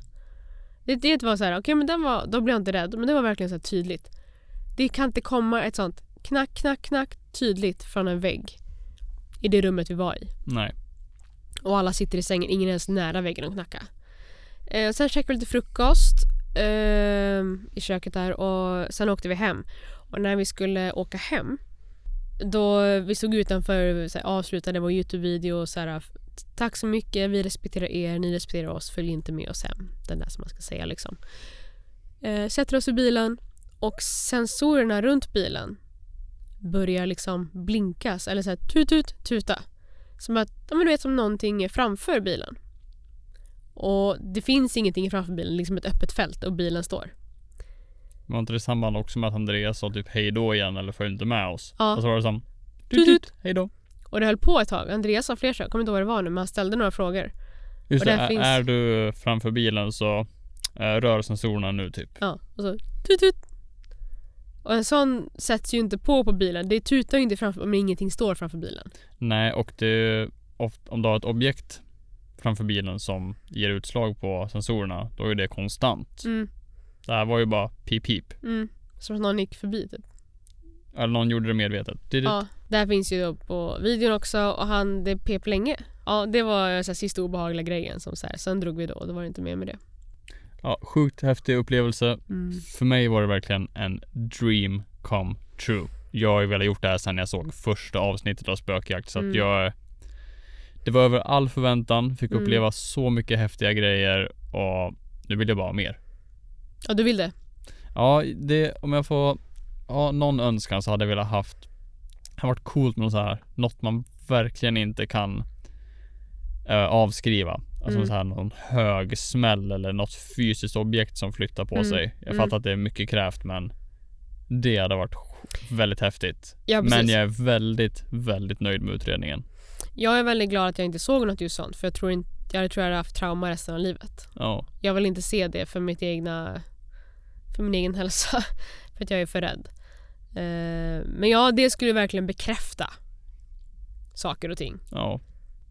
Det var så här, okej, men då blev jag inte rädd. Men det var verkligen så här tydligt. Det kan inte komma ett sånt knack, knack, knack tydligt från en vägg i det rummet vi var i. Nej. Och alla sitter i sängen, ingen är ens nära väggen och knackar. Sen käkade vi lite frukost i köket där och sen åkte vi hem. Och när vi skulle åka hem, då vi stod utanför, så här, avslutade vår YouTube-video och så här, tack så mycket, vi respekterar er, ni respekterar oss, följ inte med oss hem. Den där som man ska säga liksom. Sätter oss i bilen och sensorerna runt bilen börjar liksom blinkas eller så här tuta. Som att, ja, men du vet, som någonting är framför bilen. Och det finns ingenting framför bilen, liksom ett öppet fält och bilen står. Var inte det samband också med att Andreas sa typ hej då igen eller följ inte med oss? Ja. Och så var det som Tut. hej då. Och det höll på ett tag. Andreas sa fler saker, jag kommer inte ihåg vad det var nu, men han ställde några frågor. Just Och det, där finns- är du framför bilen så rör sensorerna nu typ. Ja, och så tut. Och en sån sätts ju inte på bilen. Det tutar ju inte framför om ingenting står framför bilen. Nej, och det är om du har ett objekt framför bilen som ger utslag på sensorerna, då är det konstant. Det här var ju bara pip. Som att någon gick förbi typ. Eller någon gjorde det medvetet. Ja, där finns ju då på videon också. Och det pep länge. Ja, det var så här, sista obehagliga grejen som så här. Sen drog vi då och då var det inte mer med det. Ja, sjukt häftig upplevelse. För mig var det verkligen en dream come true. Jag har ju velat gjort det här sedan jag såg första avsnittet av Spökjakt. Så att det var över all förväntan. Fick uppleva så mycket häftiga grejer. Och nu vill jag bara ha mer. Ja, du vill det? Ja, om jag får någon önskan så hade jag velat haft. Det har varit coolt med något man verkligen inte kan avskriva. Alltså så här någon hög smäll eller något fysiskt objekt som flyttar på sig. Jag fattar att det är mycket krävt, men det hade varit väldigt häftigt. Ja, precis. Men jag är väldigt, väldigt nöjd med utredningen. Jag är väldigt glad att jag inte såg något just sånt. För jag tror jag hade haft trauma resten av livet. Ja. Jag vill inte se det för min egen hälsa. För att jag är för rädd. Men ja, det skulle verkligen bekräfta saker och ting. Ja.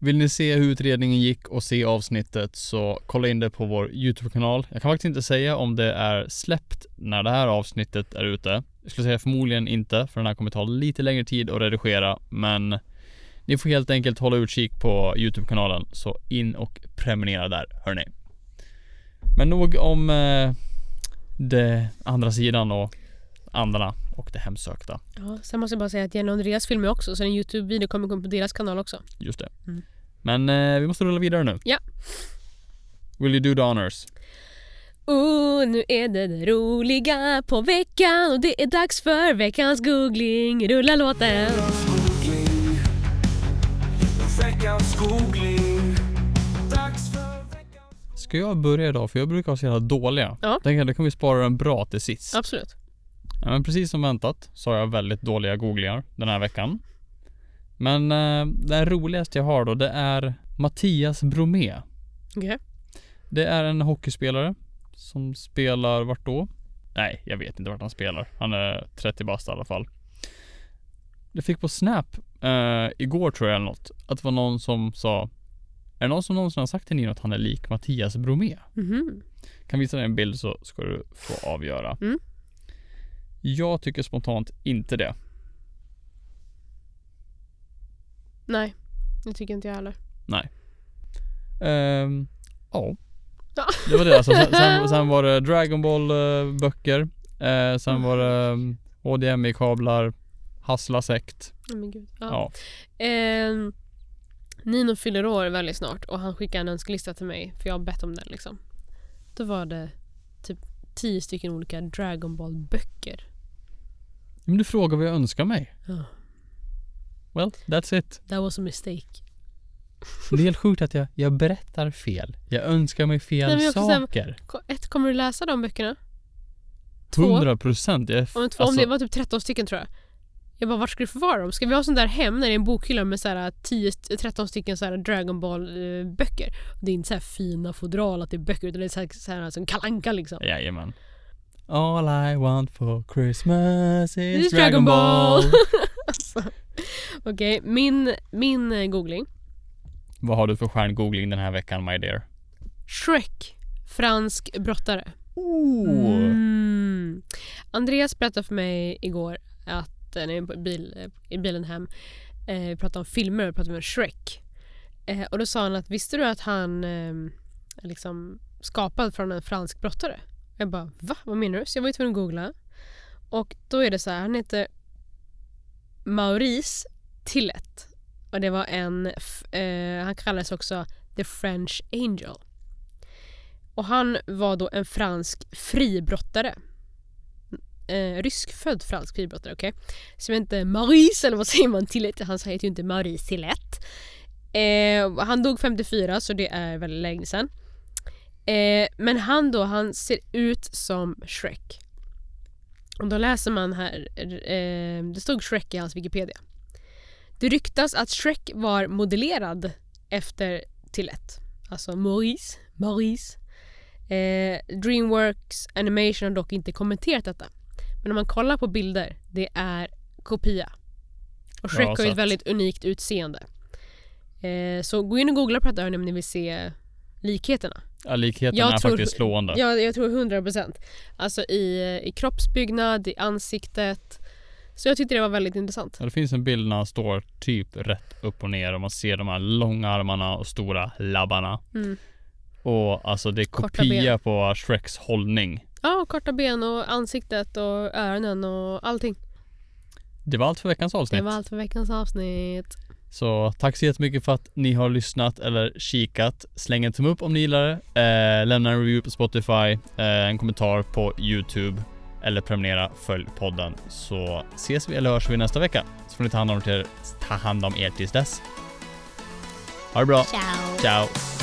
Vill ni se hur utredningen gick och se avsnittet, så kolla in det på vår YouTube-kanal. Jag kan faktiskt inte säga om det är släppt när det här avsnittet är ute. Jag skulle säga förmodligen inte, för den här kommer ta lite längre tid att redigera. Men ni får helt enkelt hålla utkik på YouTube-kanalen, så in och prenumerera där, hörni. Men nog om det andra sidan och andarna och det hemsökta. Ja, sen måste jag bara säga att Jenny och Andreas filmar också, så en YouTube-video kommer komma på deras kanal också. Just det. Men vi måste rulla vidare nu. Ja. Will you do the honors? Nu är det roliga på veckan och det är dags för veckans googling. Rulla låten. Veckans googling. Dags för veckans... Ska jag börja idag? För jag brukar vara så jävla dåliga. Ja. Då kan vi spara den bra till sist. Absolut. Ja, men precis som väntat så har jag väldigt dåliga googlingar den här veckan. Men den roligaste jag har då, det är Mattias Bromé. Okej. Det är en hockeyspelare som spelar vart då? Nej, jag vet inte vart han spelar. Han är 30 bast i alla fall. Det fick på Snap igår tror jag eller något, att det var någon som sa, är det någon som någonsin har sagt till Nino att han är lik Mattias Bromé? Kan visa dig en bild så ska du få avgöra. Jag tycker spontant inte det. Nej, det tycker inte jag heller. Nej. Ja. Det var det alltså. Sen var det Dragon Ball böcker. Sen var det HDMI-kablar. Hassla sekt. Men gud. Ja. Nino fyller år väldigt snart och han skickade en önskelista till mig för jag har bett om den liksom. Då var det typ 10 stycken olika Dragon Ball böcker. Men du frågar vad jag önskar mig. Ja. Well, that's it. That was a mistake. Det är helt sjukt att jag berättar fel. Jag önskar mig fel Nej, men saker. Kommer du läsa de böckerna? 100%. Om det var typ 13 stycken tror jag. Jag bara, vart ska du förvara dem? Ska vi ha sån där hem när det är en bokhylla med så här 10-13 stycken så här Dragon Ball böcker? Det är inte så här fina fodral att det är böcker, utan det är så här som Kalle Anka liksom. Jajamän. All I want for Christmas Det is är Dragon Ball. Alltså. Okej, min googling. Vad har du för stjärngoogling den här veckan, my dear? Shrek, fransk brottare. Oh. Andreas berättade för mig igår att när jag är i bilen hem. Vi pratade om filmer, vi pratade om Shrek. Och då sa han att visste du att han liksom skapad från en fransk brottare? Jag bara, va? Vad menar du? Så jag var ju tvungen att googla. Och då är det så här, han heter Maurice Tillet. Och det var han kallades också The French Angel. Och han var då en fransk fribrottare. Ryskfödd fransk fribrottare, okej. Så jag vet inte, Maurice, eller vad säger man Tillet? Han heter ju inte Maurice Tillet. Han dog 54, så det är väldigt länge sedan. Men han ser ut som Shrek. Och då läser man här, det stod Shrek i hans Wikipedia. Det ryktas att Shrek var modellerad efter Tillet. Alltså Maurice. DreamWorks Animation har dock inte kommenterat detta. Men om man kollar på bilder, det är kopia. Och Shrek har ju ett väldigt unikt utseende. Så gå in och googla på detta om ni vill se likheterna. Ja, likheterna är faktiskt slående. Ja, jag tror 100%. Alltså i kroppsbyggnad, i ansiktet. Så jag tyckte det var väldigt intressant. Ja, det finns en bild när han står typ rätt upp och ner och man ser de här långa armarna och stora labbarna. Och alltså det är kopia på Shreks hållning. Ja, korta ben och ansiktet och öronen och allting. Det var allt för veckans avsnitt. Så tack så jättemycket för att ni har lyssnat eller kikat. Släng en tumme upp om ni gillar det. Lämna en review på Spotify. En kommentar på YouTube. Eller prenumerera, följ podden. Så ses vi eller hörs vi nästa vecka. Så får ni ta hand om er tills dess. Ha det bra. Ciao. Ciao.